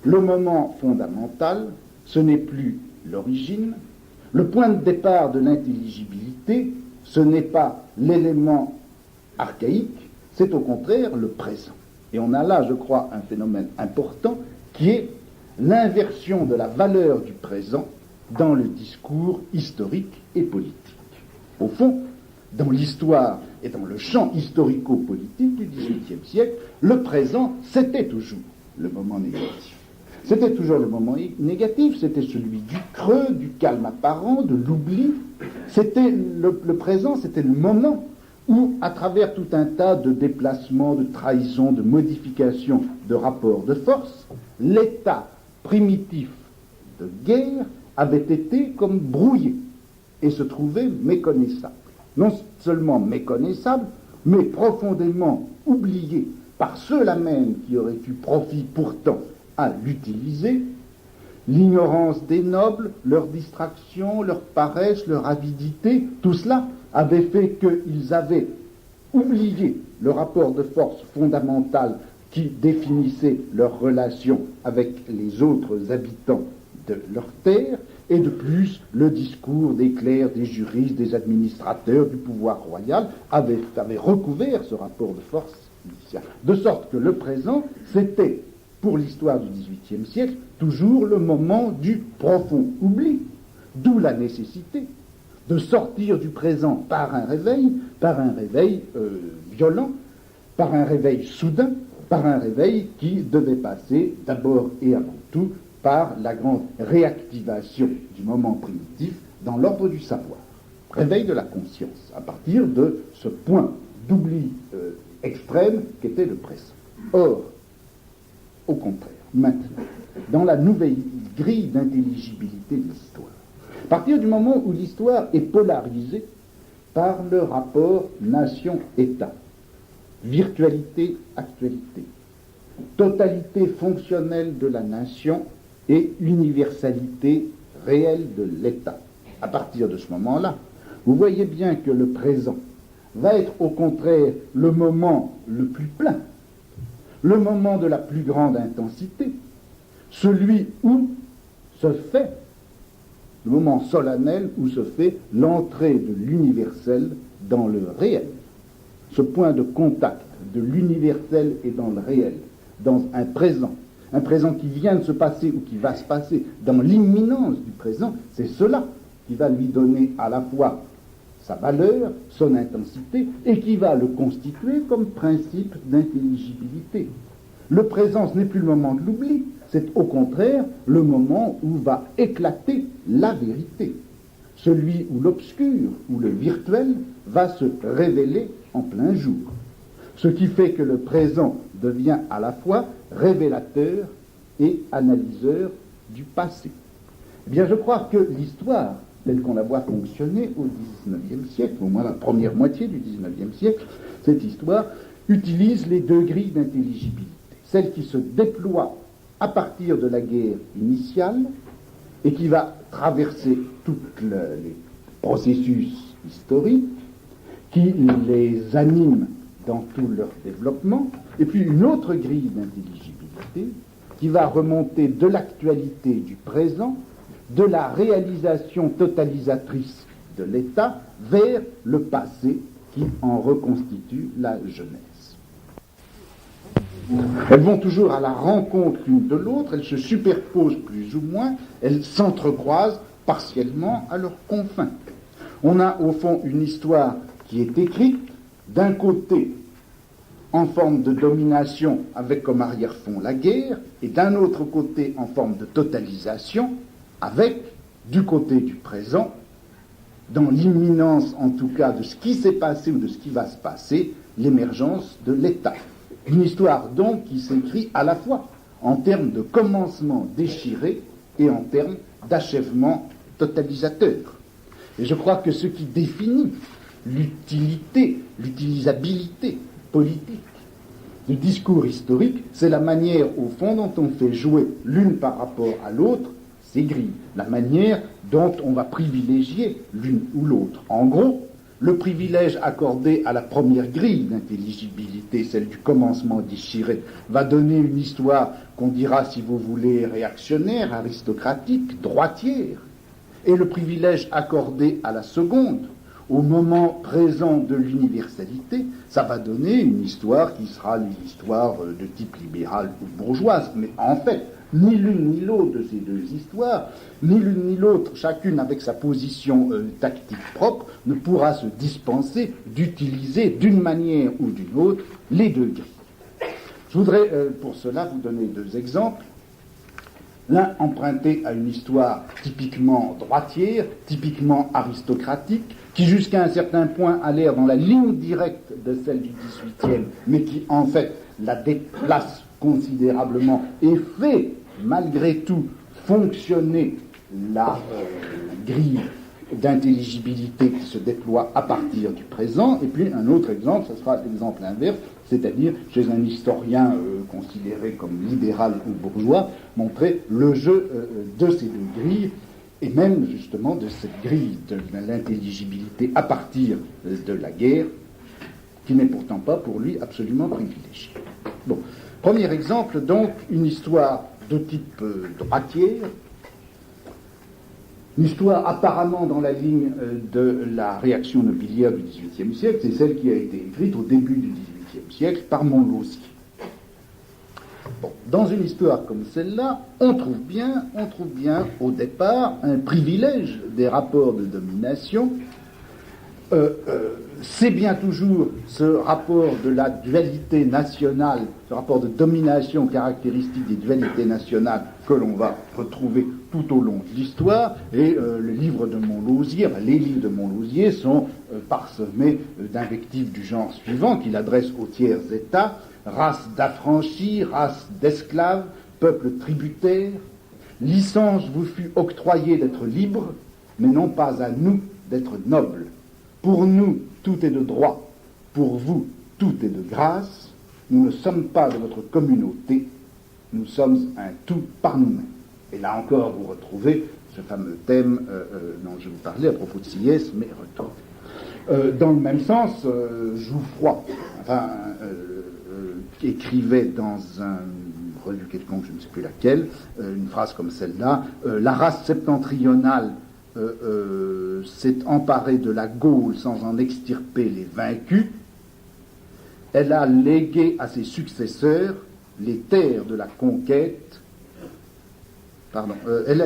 le moment fondamental, ce n'est plus l'origine, le point de départ de l'intelligibilité, ce n'est pas l'élément archaïque, c'est au contraire le présent. Et on a là, je crois, un phénomène important qui est l'inversion de la valeur du présent dans le discours historique et politique. Au fond, dans l'histoire et dans le champ historico-politique du XVIIIe siècle, le présent, c'était toujours le moment négatif. C'était toujours le moment négatif, c'était celui du creux, du calme apparent, de l'oubli. C'était le présent, c'était le moment où, à travers tout un tas de déplacements, de trahisons, de modifications, de rapports de force, l'état primitif de guerre avait été comme brouillé et se trouvait méconnaissable. Non seulement méconnaissable, mais profondément oublié par ceux-là même qui auraient eu profit pourtant à l'utiliser. L'ignorance des nobles, leur distraction, leur paresse, leur avidité, tout cela avait fait qu'ils avaient oublié le rapport de force fondamental qui définissait leur relation avec les autres habitants de leur terre, et de plus, le discours des clercs, des juristes, des administrateurs, du pouvoir royal avait recouvert ce rapport de force initial. De sorte que le présent, c'était, pour l'histoire du XVIIIe siècle, toujours le moment du profond oubli, D'où la nécessité de sortir du présent par un réveil violent, par un réveil soudain, par un réveil qui devait passer d'abord et avant tout par la grande réactivation du moment primitif dans l'ordre du savoir. Réveil de la conscience, à partir de ce point d'oubli extrême qu'était le présent. Or, au contraire, maintenant, dans la nouvelle grille d'intelligibilité de l'histoire, à partir du moment où l'histoire est polarisée par le rapport nation-État, virtualité-actualité, totalité fonctionnelle de la nation et universalité réelle de l'État. À partir de ce moment-là, vous voyez bien que le présent va être au contraire le moment le plus plein, le moment de la plus grande intensité, celui où se fait, le moment solennel où se fait l'entrée de l'universel dans le réel. Ce point de contact de l'universel et dans le réel, dans un présent qui vient de se passer ou qui va se passer, dans l'imminence du présent, c'est cela qui va lui donner à la fois sa valeur, son intensité, et qui va le constituer comme principe d'intelligibilité. Le présent, ce n'est plus le moment de l'oubli, c'est au contraire le moment où va éclater la vérité, celui où l'obscur, où le virtuel va se révéler en plein jour. Ce qui fait que le présent devient à la fois révélateur et analyseur du passé. Eh bien, je crois que l'histoire, telle qu'on la voit fonctionner au XIXe siècle, au moins la première moitié du XIXe siècle, cette histoire utilise les deux grilles d'intelligibilité. Celle qui se déploie à partir de la guerre initiale et qui va traverser tous les processus historiques, qui les anime dans tout leur développement, et puis une autre grille d'intelligibilité qui va remonter de l'actualité du présent, de la réalisation totalisatrice de l'État vers le passé qui en reconstitue la genèse. Elles vont toujours à la rencontre l'une de l'autre, elles se superposent plus ou moins, elles s'entrecroisent partiellement à leurs confins. On a au fond une histoire qui est écrite, d'un côté en forme de domination avec comme arrière-fond la guerre, et d'un autre côté en forme de totalisation avec, du côté du présent, dans l'imminence en tout cas de ce qui s'est passé ou de ce qui va se passer, l'émergence de l'État. Une histoire donc qui s'écrit à la fois en termes de commencement déchiré et en termes d'achèvement totalisateur. Et je crois que ce qui définit l'utilité, l'utilisabilité politique du discours historique, c'est la manière au fond dont on fait jouer l'une par rapport à l'autre ces grilles, la manière dont on va privilégier l'une ou l'autre. En gros, le privilège accordé à la première grille d'intelligibilité, celle du commencement déchiré, va donner une histoire qu'on dira, si vous voulez, réactionnaire, aristocratique, droitière. Et le privilège accordé à la seconde, au moment présent de l'universalité, ça va donner une histoire qui sera une histoire de type libéral ou bourgeoise. Mais en fait, ni l'une ni l'autre de ces deux histoires, ni l'une ni l'autre, chacune avec sa position tactique propre, ne pourra se dispenser d'utiliser d'une manière ou d'une autre les deux grilles. Je voudrais pour cela vous donner deux exemples. L'un emprunté à une histoire typiquement droitière, typiquement aristocratique, qui jusqu'à un certain point a l'air dans la ligne directe de celle du XVIIIe, mais qui en fait la déplace considérablement et fait malgré tout fonctionner la grille d'intelligibilité qui se déploie à partir du présent. Et puis un autre exemple, ce sera l'exemple inverse, c'est-à-dire chez un historien considéré comme libéral ou bourgeois, montrer le jeu de ces deux grilles, et même justement de cette grille de l'intelligibilité à partir de la guerre, qui n'est pourtant pas pour lui absolument privilégiée. Bon, premier exemple, donc, une histoire de type droitière, une histoire apparemment dans la ligne de la réaction nobiliaire du XVIIIe siècle, c'est celle qui a été écrite au début du XVIIIe siècle par Montlosier. Bon, dans une histoire comme celle-là, on trouve bien au départ un privilège des rapports de domination. C'est bien toujours ce rapport de la dualité nationale, ce rapport de domination caractéristique des dualités nationales que l'on va retrouver tout au long de l'histoire, et le livre de Montlosier, les livres de Montlosier sont parsemés d'invectives du genre suivant qu'il adresse aux tiers États: race d'affranchis, race d'esclaves, peuple tributaire, licence vous fut octroyée d'être libre, mais non pas à nous d'être nobles. Pour nous, tout est de droit. Pour vous, tout est de grâce. Nous ne sommes pas de votre communauté. Nous sommes un tout par nous-mêmes. Et là encore, vous retrouvez ce fameux thème dont je vous parlais à propos de Sieyès, mais retrouvé. Dans le même sens, Jouffroy, écrivait dans une revue quelconque, je ne sais plus laquelle, une phrase comme celle-là: la race septentrionale s'est emparée de la Gaule sans en extirper les vaincus. Elle a légué à ses successeurs les terres de la conquête. Elle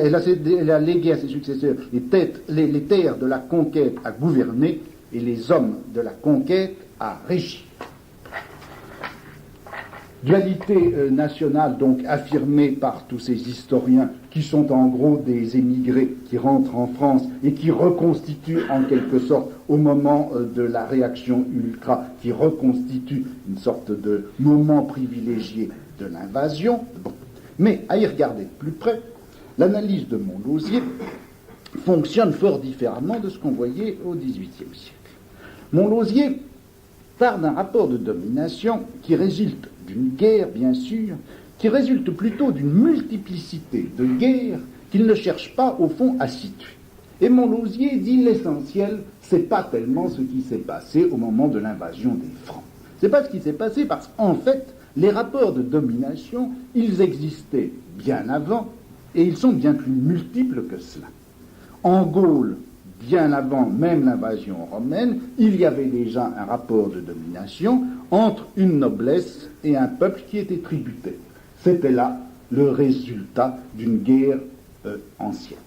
a légué à ses successeurs les terres de la conquête à gouverner et les hommes de la conquête à régir. Dualité nationale donc affirmée par tous ces historiens qui sont en gros des émigrés qui rentrent en France et qui reconstituent en quelque sorte au moment de la réaction ultra, qui reconstituent une sorte de moment privilégié de l'invasion. Bon. Mais à y regarder de plus près, l'analyse de Montlosier fonctionne fort différemment de ce qu'on voyait au XVIIIe siècle. Montlosier part d'un rapport de domination qui résulte d'une guerre, bien sûr, qui résulte plutôt d'une multiplicité de guerres qu'il ne cherche pas, au fond, à situer. Et Montlosier dit l'essentiel, c'est pas tellement ce qui s'est passé au moment de l'invasion des Francs. C'est pas ce qui s'est passé parce qu'en fait, les rapports de domination, ils existaient bien avant et ils sont bien plus multiples que cela. En Gaule, bien avant même l'invasion romaine, il y avait déjà un rapport de domination entre une noblesse et un peuple qui était tributaire. C'était là le résultat d'une guerre ancienne.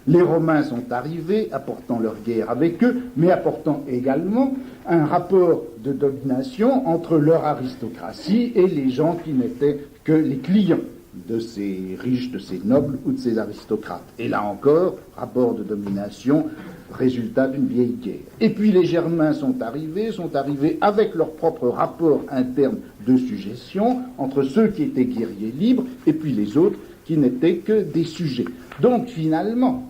Les Romains sont arrivés, apportant leur guerre avec eux, mais apportant également un rapport de domination entre leur aristocratie et les gens qui n'étaient que les clients de ces riches, de ces nobles ou de ces aristocrates. Et là encore, rapport de domination, résultat d'une vieille guerre. Et puis les Germains sont arrivés avec leur propre rapport interne de sujétion entre ceux qui étaient guerriers libres et puis les autres qui n'étaient que des sujets. Donc finalement,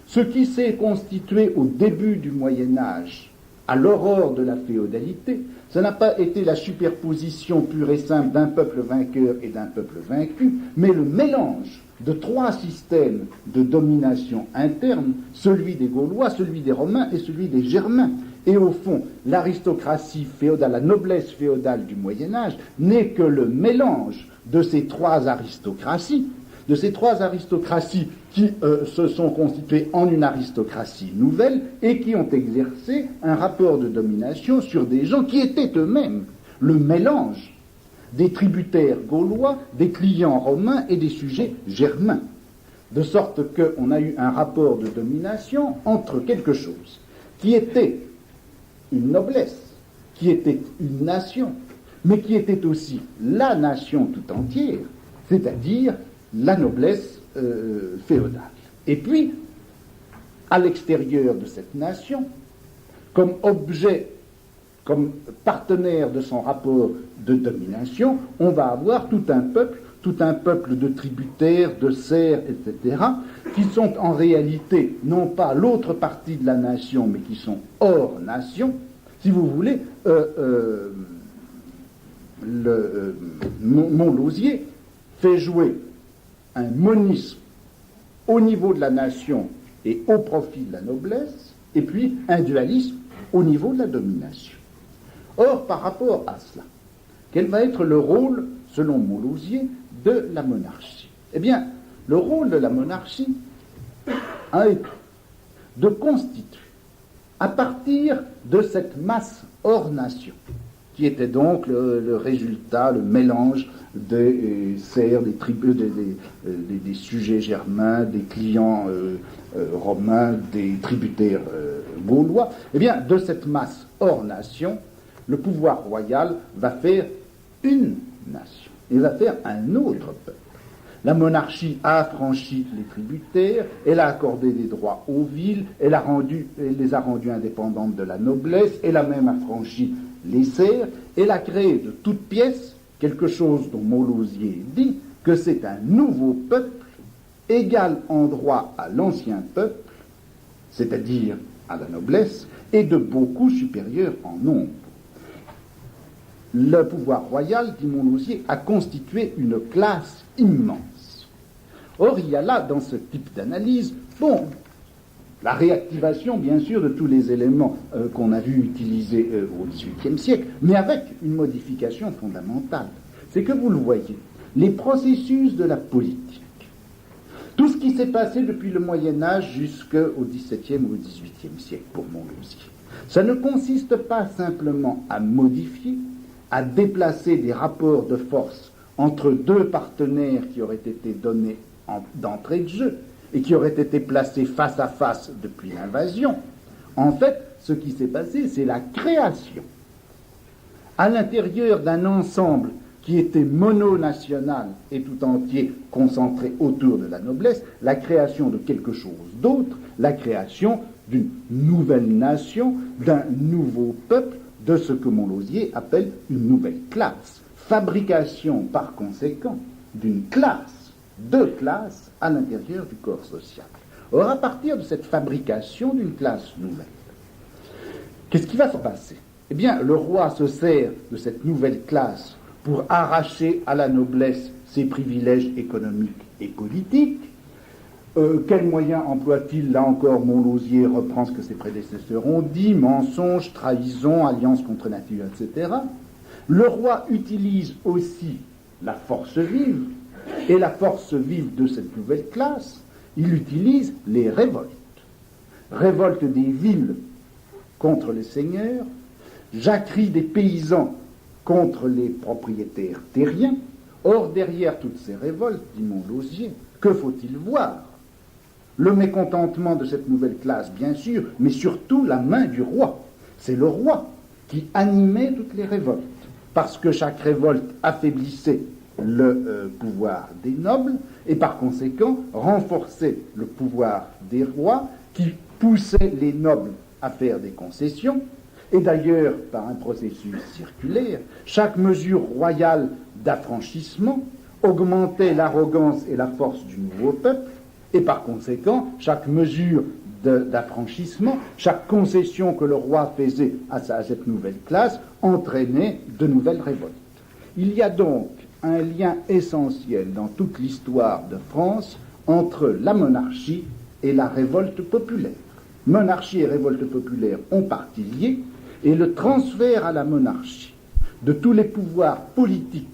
ce qui s'est constitué au début du Moyen-Âge, à l'aurore de la féodalité, ça n'a pas été la superposition pure et simple d'un peuple vainqueur et d'un peuple vaincu, mais le mélange de trois systèmes de domination interne, celui des Gaulois, celui des Romains et celui des Germains. Et au fond, l'aristocratie féodale, la noblesse féodale du Moyen-Âge n'est que le mélange de ces trois aristocraties, qui se sont constituées en une aristocratie nouvelle et qui ont exercé un rapport de domination sur des gens qui étaient eux-mêmes le mélange des tributaires gaulois, des clients romains et des sujets germains. De sorte qu'on a eu un rapport de domination entre quelque chose qui était une noblesse, qui était une nation, mais qui était aussi la nation tout entière, c'est-à-dire la noblesse féodale. Et puis, à l'extérieur de cette nation, comme objet, comme partenaire de son rapport de domination, on va avoir tout un peuple de tributaires, de serfs, etc., qui sont en réalité non pas l'autre partie de la nation, mais qui sont hors nation. Si vous voulez, Montlosier fait jouer un monisme au niveau de la nation et au profit de la noblesse, et puis un dualisme au niveau de la domination. Or, par rapport à cela, quel va être le rôle, selon Montlosier, de la monarchie? Eh bien, le rôle de la monarchie a été de constituer, à partir de cette masse hors nation, qui était donc le résultat, le mélange des serfs, des tribus, des sujets germains, des clients romains, des tributaires gaulois. Eh bien, de cette masse hors nation, le pouvoir royal va faire une nation. Il va faire un autre peuple. La monarchie a affranchi les tributaires, elle a accordé des droits aux villes, elle les a rendus indépendantes de la noblesse, elle a même affranchi les serfs, elle a créé de toutes pièces quelque chose dont Montlosier dit que c'est un nouveau peuple, égal en droit à l'ancien peuple, c'est-à-dire à la noblesse, et de beaucoup supérieur en nombre. Le pouvoir royal, dit Montlosier, a constitué une classe immense. Or, il y a là, dans ce type d'analyse, la réactivation, bien sûr, de tous les éléments qu'on a vu utiliser au XVIIIe siècle, mais avec une modification fondamentale. C'est que vous le voyez, les processus de la politique, tout ce qui s'est passé depuis le Moyen-Âge jusqu'au XVIIe ou XVIIIe siècle pour Montlosier, ça ne consiste pas simplement à modifier, à déplacer des rapports de force entre deux partenaires qui auraient été donnés d'entrée de jeu et qui auraient été placés face à face depuis l'invasion. En fait, ce qui s'est passé, c'est la création, à l'intérieur d'un ensemble qui était mononational et tout entier concentré autour de la noblesse, la création de quelque chose d'autre, la création d'une nouvelle nation, d'un nouveau peuple, de ce que Montlosier appelle une nouvelle classe. Fabrication, par conséquent, d'une classe, de classes à l'intérieur du corps social. Or, à partir de cette fabrication d'une classe nouvelle, qu'est-ce qui va se passer? Eh bien, le roi se sert de cette nouvelle classe pour arracher à la noblesse ses privilèges économiques et politiques. Quels moyens emploie-t-il? Là encore, Montlosier reprend ce que ses prédécesseurs ont dit: mensonges, trahison, alliance contre nature, etc. Le roi utilise aussi la force vive, et la force vive de cette nouvelle classe, il utilise les révoltes. Révolte des villes contre les seigneurs, jacquerie des paysans contre les propriétaires terriens. Or, derrière toutes ces révoltes, dit Montlosier, que faut-il voir? Le mécontentement de cette nouvelle classe, bien sûr, mais surtout la main du roi. C'est le roi qui animait toutes les révoltes, parce que chaque révolte affaiblissait le pouvoir des nobles et par conséquent renforçait le pouvoir des rois qui poussaient les nobles à faire des concessions. Et d'ailleurs, par un processus circulaire, chaque mesure royale d'affranchissement augmentait l'arrogance et la force du nouveau peuple, et par conséquent, chaque mesure d'affranchissement, chaque concession que le roi faisait à cette nouvelle classe entraînait de nouvelles révoltes. Il y a donc un lien essentiel dans toute l'histoire de France entre la monarchie et la révolte populaire. Monarchie et révolte populaire ont partie liée, et le transfert à la monarchie de tous les pouvoirs politiques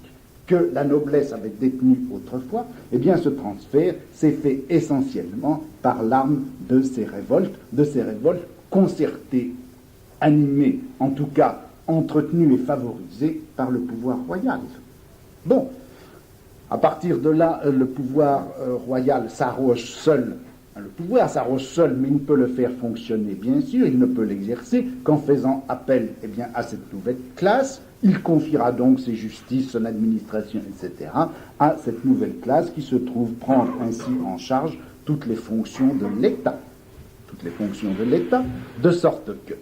que la noblesse avait détenus autrefois, eh bien ce transfert s'est fait essentiellement par l'arme de ces révoltes concertées, animées, en tout cas entretenues et favorisées par le pouvoir royal. Bon, à partir de là, le pouvoir royal s'arroge seul. Le pouvoir s'arroge seul, mais il ne peut le faire fonctionner, bien sûr, il ne peut l'exercer qu'en faisant appel à cette nouvelle classe. Il confiera donc ses justices, son administration, etc., à cette nouvelle classe qui se trouve prendre ainsi en charge toutes les fonctions de l'État. Toutes les fonctions de l'État, de sorte que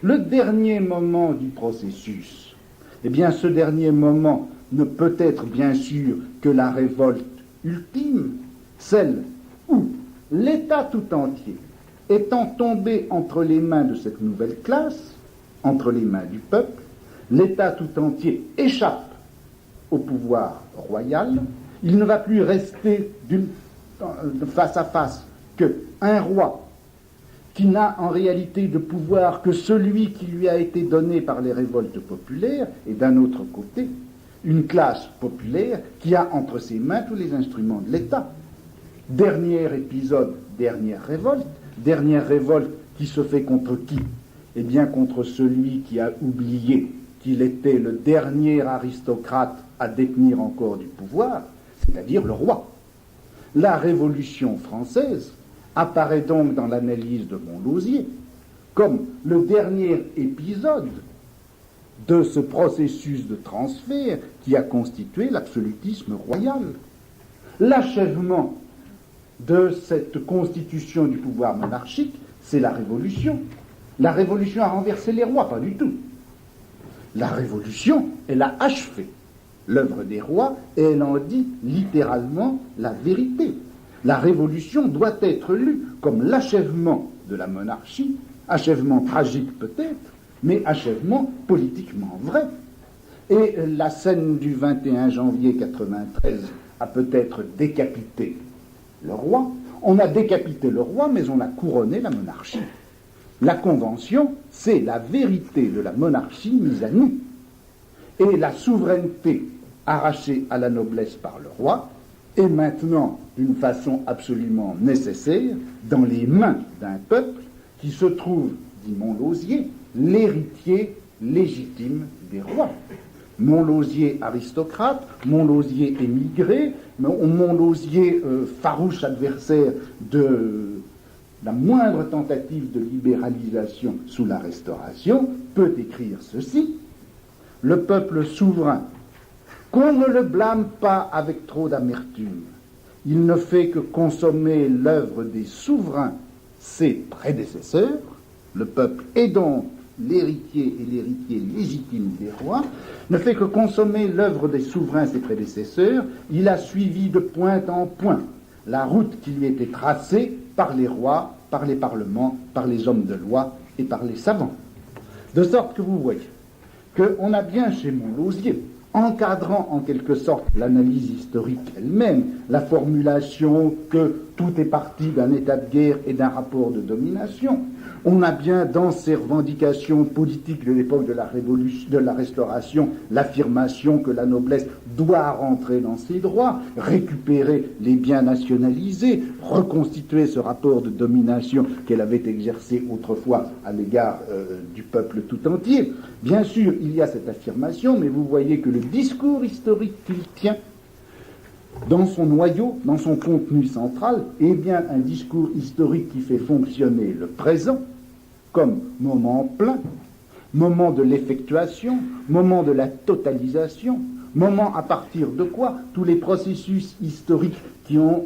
le dernier moment du processus, ce dernier moment ne peut être bien sûr que la révolte ultime, celle où l'État tout entier, étant tombé entre les mains de cette nouvelle classe, entre les mains du peuple, l'État tout entier échappe au pouvoir royal. Il ne va plus rester face à face qu'un roi qui n'a en réalité de pouvoir que celui qui lui a été donné par les révoltes populaires, et d'un autre côté, une classe populaire qui a entre ses mains tous les instruments de l'État. Dernier épisode, dernière révolte qui se fait contre qui? Contre celui qui a oublié qu'il était le dernier aristocrate à détenir encore du pouvoir, c'est-à-dire le roi. La Révolution française apparaît donc dans l'analyse de Montlosier comme le dernier épisode de ce processus de transfert qui a constitué l'absolutisme royal. L'achèvement de cette constitution du pouvoir monarchique, c'est la Révolution. La Révolution a renversé les rois, pas du tout. La Révolution, elle a achevé l'œuvre des rois et elle en dit littéralement la vérité. La Révolution doit être lue comme l'achèvement de la monarchie, achèvement tragique peut-être, mais achèvement politiquement vrai. Et la scène du 21 janvier 1993 a peut-être décapité le roi. On a décapité le roi, mais on a couronné la monarchie. La Convention, c'est la vérité de la monarchie mise à nu. Et la souveraineté arrachée à la noblesse par le roi est maintenant, d'une façon absolument nécessaire, dans les mains d'un peuple qui se trouve, dit Montlosier, l'héritier légitime des rois. Montlosier aristocrate, Montlosier émigré, Montlosier farouche adversaire de la moindre tentative de libéralisation sous la Restauration, peut écrire ceci: le peuple souverain, qu'on ne le blâme pas avec trop d'amertume, il ne fait que consommer l'œuvre des souverains, ses prédécesseurs, le peuple est donc l'héritier et l'héritier légitime des rois, ne fait que consommer l'œuvre des souverains, ses prédécesseurs, il a suivi de point en point la route qui lui était tracée par les rois, par les parlements, par les hommes de loi et par les savants. De sorte que vous voyez qu'on a bien chez Montlosier, encadrant en quelque sorte l'analyse historique elle-même, la formulation que tout est parti d'un état de guerre et d'un rapport de domination, on a bien dans ces revendications politiques de l'époque de la Révolution, de la Restauration, l'affirmation que la noblesse doit rentrer dans ses droits, récupérer les biens nationalisés, reconstituer ce rapport de domination qu'elle avait exercé autrefois à l'égard du peuple tout entier. Bien sûr, il y a cette affirmation, mais vous voyez que le discours historique qu'il tient, dans son noyau, dans son contenu central, est bien un discours historique qui fait fonctionner le présent comme moment plein, moment de l'effectuation, moment de la totalisation, moment à partir de quoi tous les processus historiques qui ont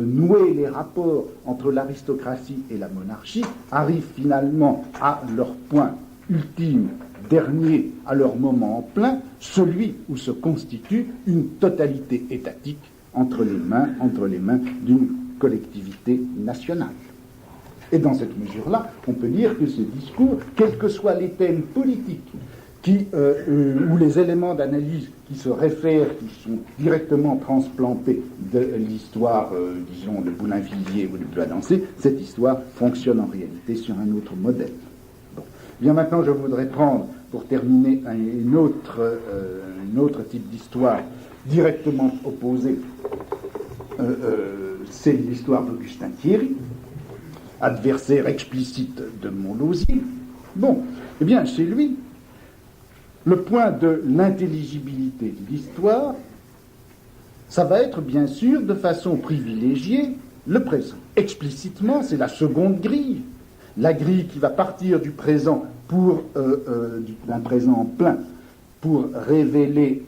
noué les rapports entre l'aristocratie et la monarchie arrivent finalement à leur point ultime, dernier, à leur moment plein, celui où se constitue une totalité étatique entre les mains d'une collectivité nationale. Et dans cette mesure-là, on peut dire que ce discours, quels que soient les thèmes politiques ou les éléments d'analyse qui se réfèrent, qui sont directement transplantés de l'histoire, disons, de Boulainvilliers ou de Bladencé, cette histoire fonctionne en réalité sur un autre modèle. Bon. Bien maintenant, je voudrais prendre, pour terminer, un autre type d'histoire directement opposée. C'est l'histoire d'Augustin Thierry, adversaire explicite de Montlosier. Bon, eh bien, chez lui, le point de l'intelligibilité de l'histoire, ça va être bien sûr de façon privilégiée le présent. Explicitement, c'est la seconde grille, la grille qui va partir du présent pour d'un présent plein pour révéler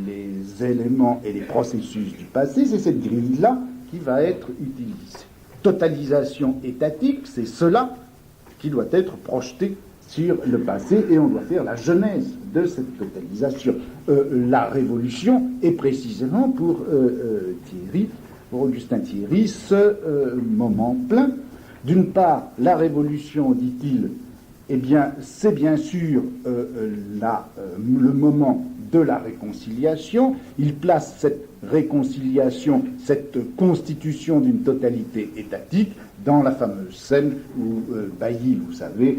les éléments et les processus du passé. C'est cette grille-là qui va être utilisée. Totalisation étatique, c'est cela qui doit être projeté sur le passé, et on doit faire la genèse de cette totalisation. La Révolution est précisément pour Augustin Thierry, ce moment plein. D'une part, la Révolution, dit-il, eh bien, c'est bien sûr le moment de la réconciliation. Il place cette réconciliation, cette constitution d'une totalité étatique dans la fameuse scène où Bailly, vous savez,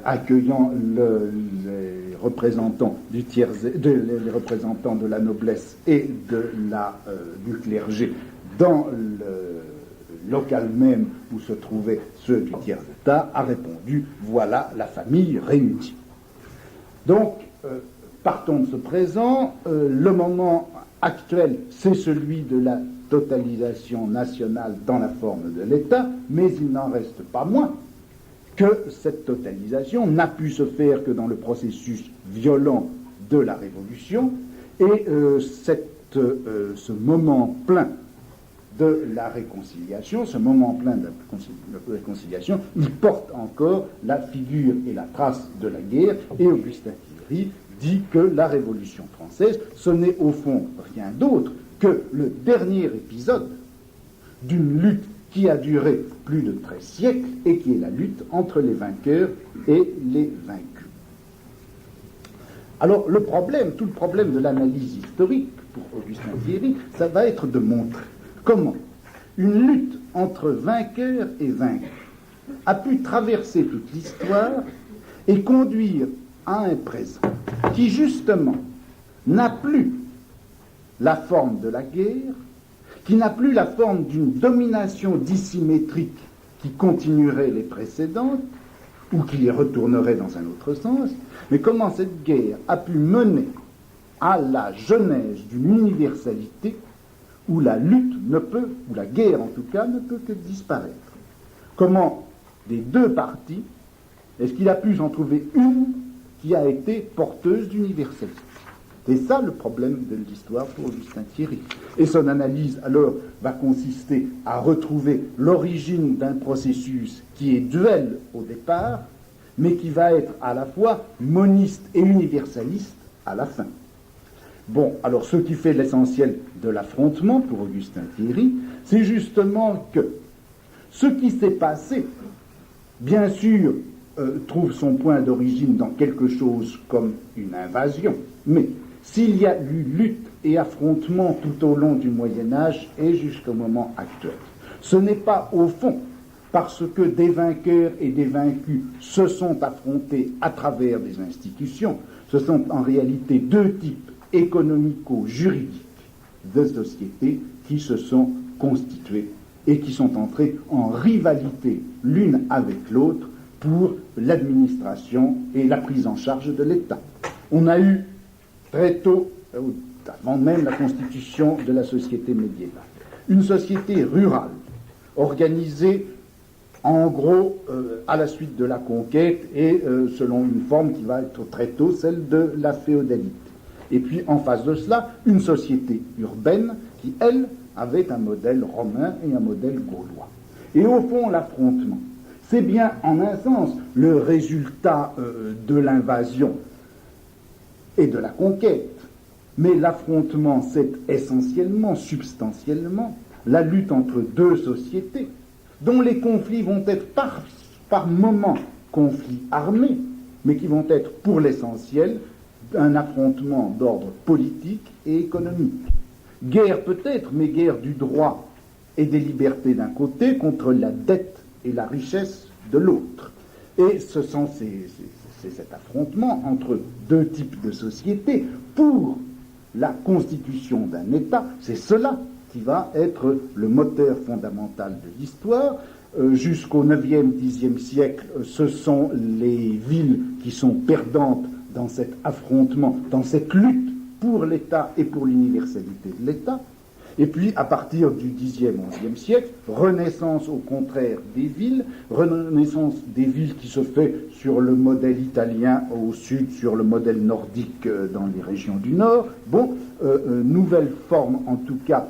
accueillant les représentants du les représentants de la noblesse et du clergé dans le local même où se trouvaient ceux du tiers-état, a répondu: voilà la famille réunie. Donc, partons de ce présent, le moment actuel, c'est celui de la totalisation nationale dans la forme de l'État, mais il n'en reste pas moins que cette totalisation n'a pu se faire que dans le processus violent de la Révolution, et ce moment plein de la réconciliation, il porte encore la figure et la trace de la guerre, et Augustin Thierry dit que la Révolution française, ce n'est au fond rien d'autre que le dernier épisode d'une lutte qui a duré plus de 13 siècles et qui est la lutte entre les vainqueurs et les vaincus. Alors tout le problème de l'analyse historique pour Augustin Thierry, ça va être de montrer comment une lutte entre vainqueurs et vaincus a pu traverser toute l'histoire et conduire à un présent qui justement n'a plus la forme de la guerre, qui n'a plus la forme d'une domination dissymétrique qui continuerait les précédentes ou qui les retournerait dans un autre sens, mais comment cette guerre a pu mener à la genèse d'une universalité où la lutte ne peut, ou la guerre en tout cas, ne peut que disparaître. Comment des deux parties, est-ce qu'il a pu en trouver une qui a été porteuse d'universalité? C'est ça le problème de l'histoire pour Augustin Thierry. Et son analyse, alors, va consister à retrouver l'origine d'un processus qui est duel au départ, mais qui va être à la fois moniste et universaliste à la fin. Bon, alors ce qui fait l'essentiel de l'affrontement pour Augustin Thierry, c'est justement que ce qui s'est passé, bien sûr, trouve son point d'origine dans quelque chose comme une invasion, mais s'il y a eu lutte et affrontement tout au long du Moyen-Âge et jusqu'au moment actuel, ce n'est pas au fond parce que des vainqueurs et des vaincus se sont affrontés à travers des institutions, ce sont en réalité deux types économico-juridiques de sociétés qui se sont constitués et qui sont entrés en rivalité l'une avec l'autre pour l'administration et la prise en charge de l'État. On a eu très tôt, avant même la constitution de la société médiévale, une société rurale, organisée en gros à la suite de la conquête et selon une forme qui va être très tôt celle de la féodalité. Et puis en face de cela, une société urbaine qui, elle, avait un modèle romain et un modèle gaulois. Et au fond, l'affrontement, c'est bien en un sens le résultat de l'invasion et de la conquête. Mais l'affrontement, c'est essentiellement, substantiellement, la lutte entre deux sociétés, dont les conflits vont être par moments conflits armés, mais qui vont être pour l'essentiel un affrontement d'ordre politique et économique. Guerre peut-être, mais guerre du droit et des libertés d'un côté contre la dette et la richesse de l'autre. Et ce sont c'est cet affrontement entre deux types de sociétés pour la constitution d'un État, c'est cela qui va être le moteur fondamental de l'histoire. Jusqu'au 9e, 10e siècle, ce sont les villes qui sont perdantes dans cet affrontement, dans cette lutte pour l'État et pour l'universalité de l'État. Et puis, à partir du 10e, 11e siècle, renaissance au contraire des villes, renaissance des villes qui se fait sur le modèle italien au sud, sur le modèle nordique dans les régions du nord. Bon, nouvelle forme en tout cas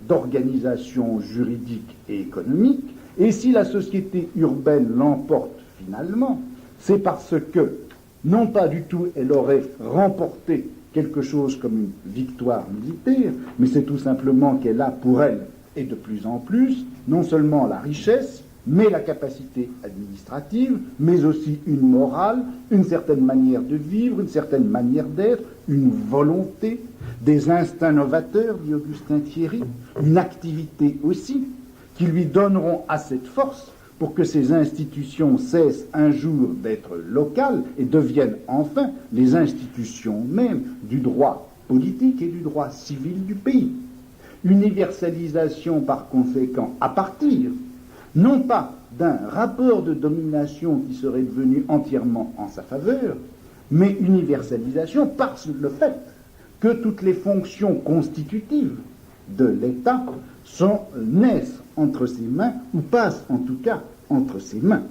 d'organisation juridique et économique. Et si la société urbaine l'emporte finalement, c'est parce que, non pas du tout elle aurait remporté quelque chose comme une victoire militaire, mais c'est tout simplement qu'elle a pour elle, et de plus en plus, non seulement la richesse, mais la capacité administrative, mais aussi une morale, une certaine manière de vivre, une certaine manière d'être, une volonté, des instincts novateurs, dit Augustin Thierry, une activité aussi, qui lui donneront assez de force pour que ces institutions cessent un jour d'être locales et deviennent enfin les institutions mêmes du droit politique et du droit civil du pays. Universalisation par conséquent à partir non pas d'un rapport de domination qui serait devenu entièrement en sa faveur, mais universalisation par le fait que toutes les fonctions constitutives de l'État naissent entre ses mains, ou passent en tout cas entre ses mains.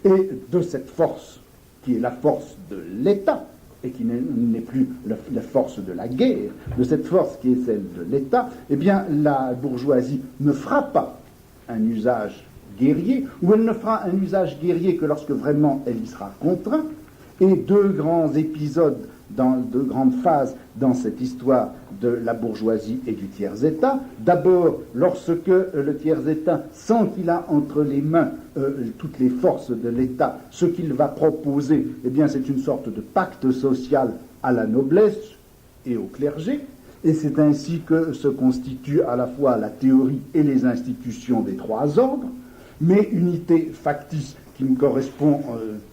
Et de cette force, qui est la force de l'État, et qui n'est plus la force de la guerre, de cette force qui est celle de l'État, eh bien la bourgeoisie ne fera pas un usage guerrier, ou elle ne fera un usage guerrier que lorsque vraiment elle y sera contrainte. Et deux grands épisodes, deux grandes phases dans cette histoire de la bourgeoisie et du tiers-État. D'abord, lorsque le tiers-État sent qu'il a entre les mains toutes les forces de l'État, ce qu'il va proposer, eh bien, c'est une sorte de pacte social à la noblesse et au clergé. Et c'est ainsi que se constitue à la fois la théorie et les institutions des trois ordres, mais unité factice qui ne correspond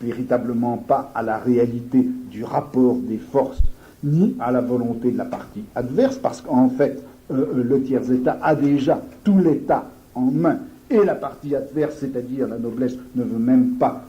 véritablement pas à la réalité du rapport des forces, ni à la volonté de la partie adverse, parce qu'en fait, le tiers-État a déjà tout l'État en main, et la partie adverse, c'est-à-dire la noblesse, ne veut même pas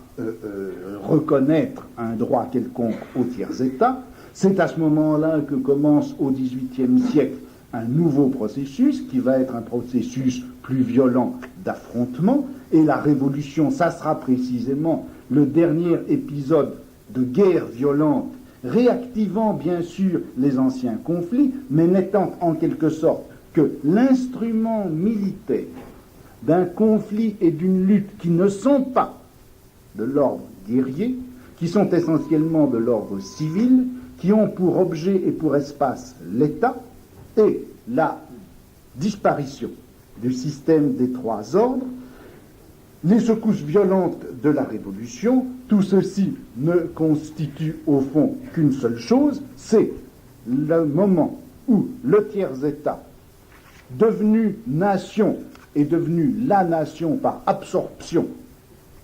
reconnaître un droit quelconque au tiers-État. C'est à ce moment-là que commence au XVIIIe siècle un nouveau processus, qui va être un processus plus violent d'affrontement, et la Révolution, ça sera précisément le dernier épisode de guerre violente, réactivant bien sûr les anciens conflits, mais n'étant en quelque sorte que l'instrument militaire d'un conflit et d'une lutte qui ne sont pas de l'ordre guerrier, qui sont essentiellement de l'ordre civil, qui ont pour objet et pour espace l'État, et la disparition du système des trois ordres, les secousses violentes de la Révolution, tout ceci ne constitue au fond qu'une seule chose, c'est le moment où le tiers-État, devenu nation, est devenu la nation par absorption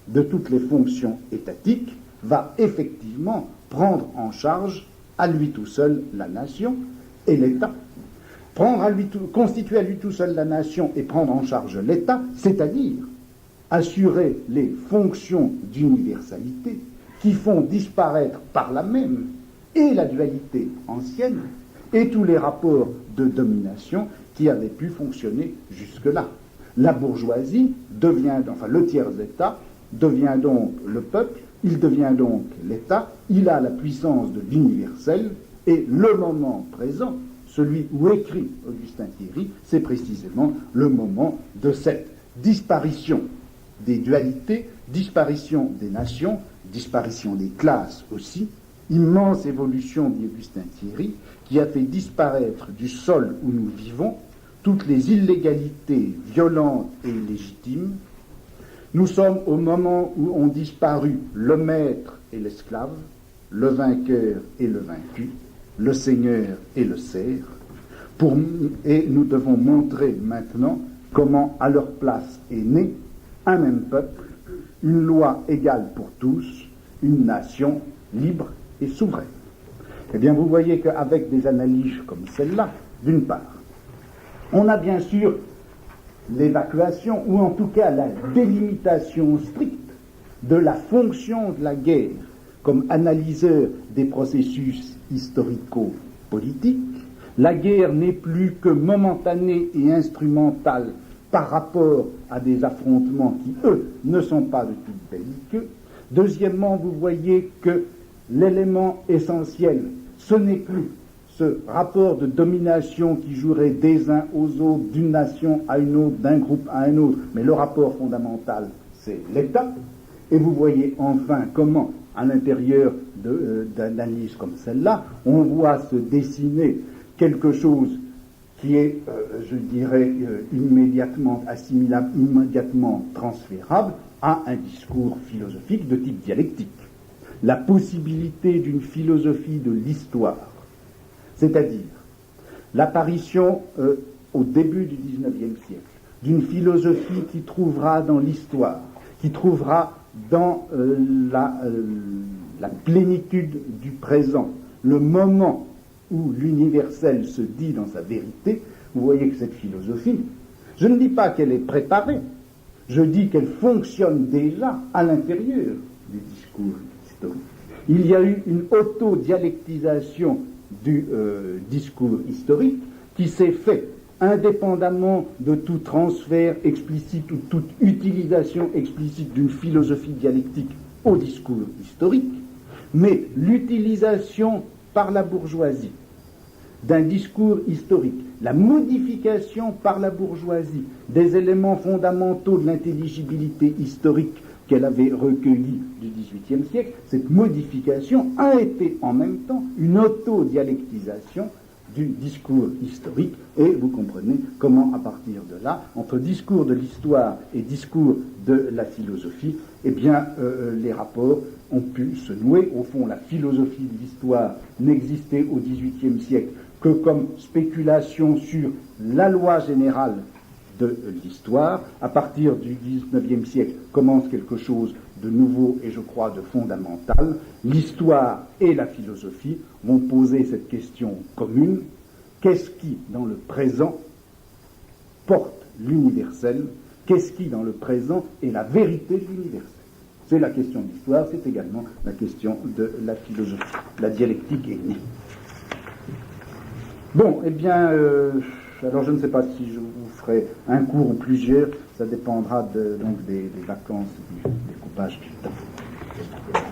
de toutes les fonctions étatiques, va effectivement prendre en charge à lui tout seul la nation et l'État. Constituer à lui tout seul la nation et prendre en charge l'État, c'est-à-dire assurer les fonctions d'universalité qui font disparaître par là même et la dualité ancienne et tous les rapports de domination qui avaient pu fonctionner jusque-là. La bourgeoisie devient, enfin le tiers-État devient donc le peuple, il devient donc l'État, il a la puissance de l'universel, et le moment présent, celui où écrit Augustin Thierry, c'est précisément le moment de cette disparition des dualités, disparition des nations, disparition des classes aussi, immense évolution d'Augustin Thierry, qui a fait disparaître du sol où nous vivons toutes les illégalités violentes et légitimes. Nous sommes au moment où ont disparu le maître et l'esclave, le vainqueur et le vaincu, le seigneur et le serf, et nous devons montrer maintenant comment à leur place est né un même peuple, une loi égale pour tous, une nation libre et souveraine. Eh bien, vous voyez qu'avec des analyses comme celle-là, d'une part, on a bien sûr l'évacuation, ou en tout cas la délimitation stricte de la fonction de la guerre comme analyseur des processus historico-politiques. La guerre n'est plus que momentanée et instrumentale par rapport à des affrontements qui, eux, ne sont pas de tout belliqueux. Deuxièmement, vous voyez que l'élément essentiel, ce n'est plus ce rapport de domination qui jouerait des uns aux autres, d'une nation à une autre, d'un groupe à un autre, mais le rapport fondamental, c'est l'État. Et vous voyez enfin comment, à l'intérieur d'analyses comme celle-là, on voit se dessiner quelque chose qui est, je dirais, immédiatement assimilable, immédiatement transférable à un discours philosophique de type dialectique. La possibilité d'une philosophie de l'histoire, c'est-à-dire l'apparition au début du XIXe siècle d'une philosophie qui trouvera dans l'histoire, qui trouvera dans la plénitude du présent, le moment où l'universel se dit dans sa vérité. Vous voyez que cette philosophie, je ne dis pas qu'elle est préparée, Je dis qu'elle fonctionne déjà à l'intérieur du discours historique. Il y a eu une autodialectisation du discours historique qui s'est fait indépendamment de tout transfert explicite ou toute utilisation explicite d'une philosophie dialectique au discours historique, mais l'utilisation par la bourgeoisie d'un discours historique, la modification par la bourgeoisie des éléments fondamentaux de l'intelligibilité historique qu'elle avait recueillis du XVIIIe siècle, cette modification a été en même temps une autodialectisation du discours historique, et vous comprenez comment, à partir de là, entre discours de l'histoire et discours de la philosophie, eh bien, les rapports ont pu se nouer. Au fond, la philosophie de l'histoire n'existait au XVIIIe siècle que comme spéculation sur la loi générale de l'histoire. À partir du XIXe siècle commence quelque chose de nouveau et je crois de fondamental. L'histoire et la philosophie vont poser cette question commune. Qu'est-ce qui, dans le présent, porte l'universel? Qu'est-ce qui, dans le présent, est la vérité de l'universel? C'est la question de l'histoire, c'est également la question de la philosophie. La dialectique est née. Bon, eh bien, alors je ne sais pas si je vous ferai un cours ou plusieurs, ça dépendra donc des vacances, du découpage du temps.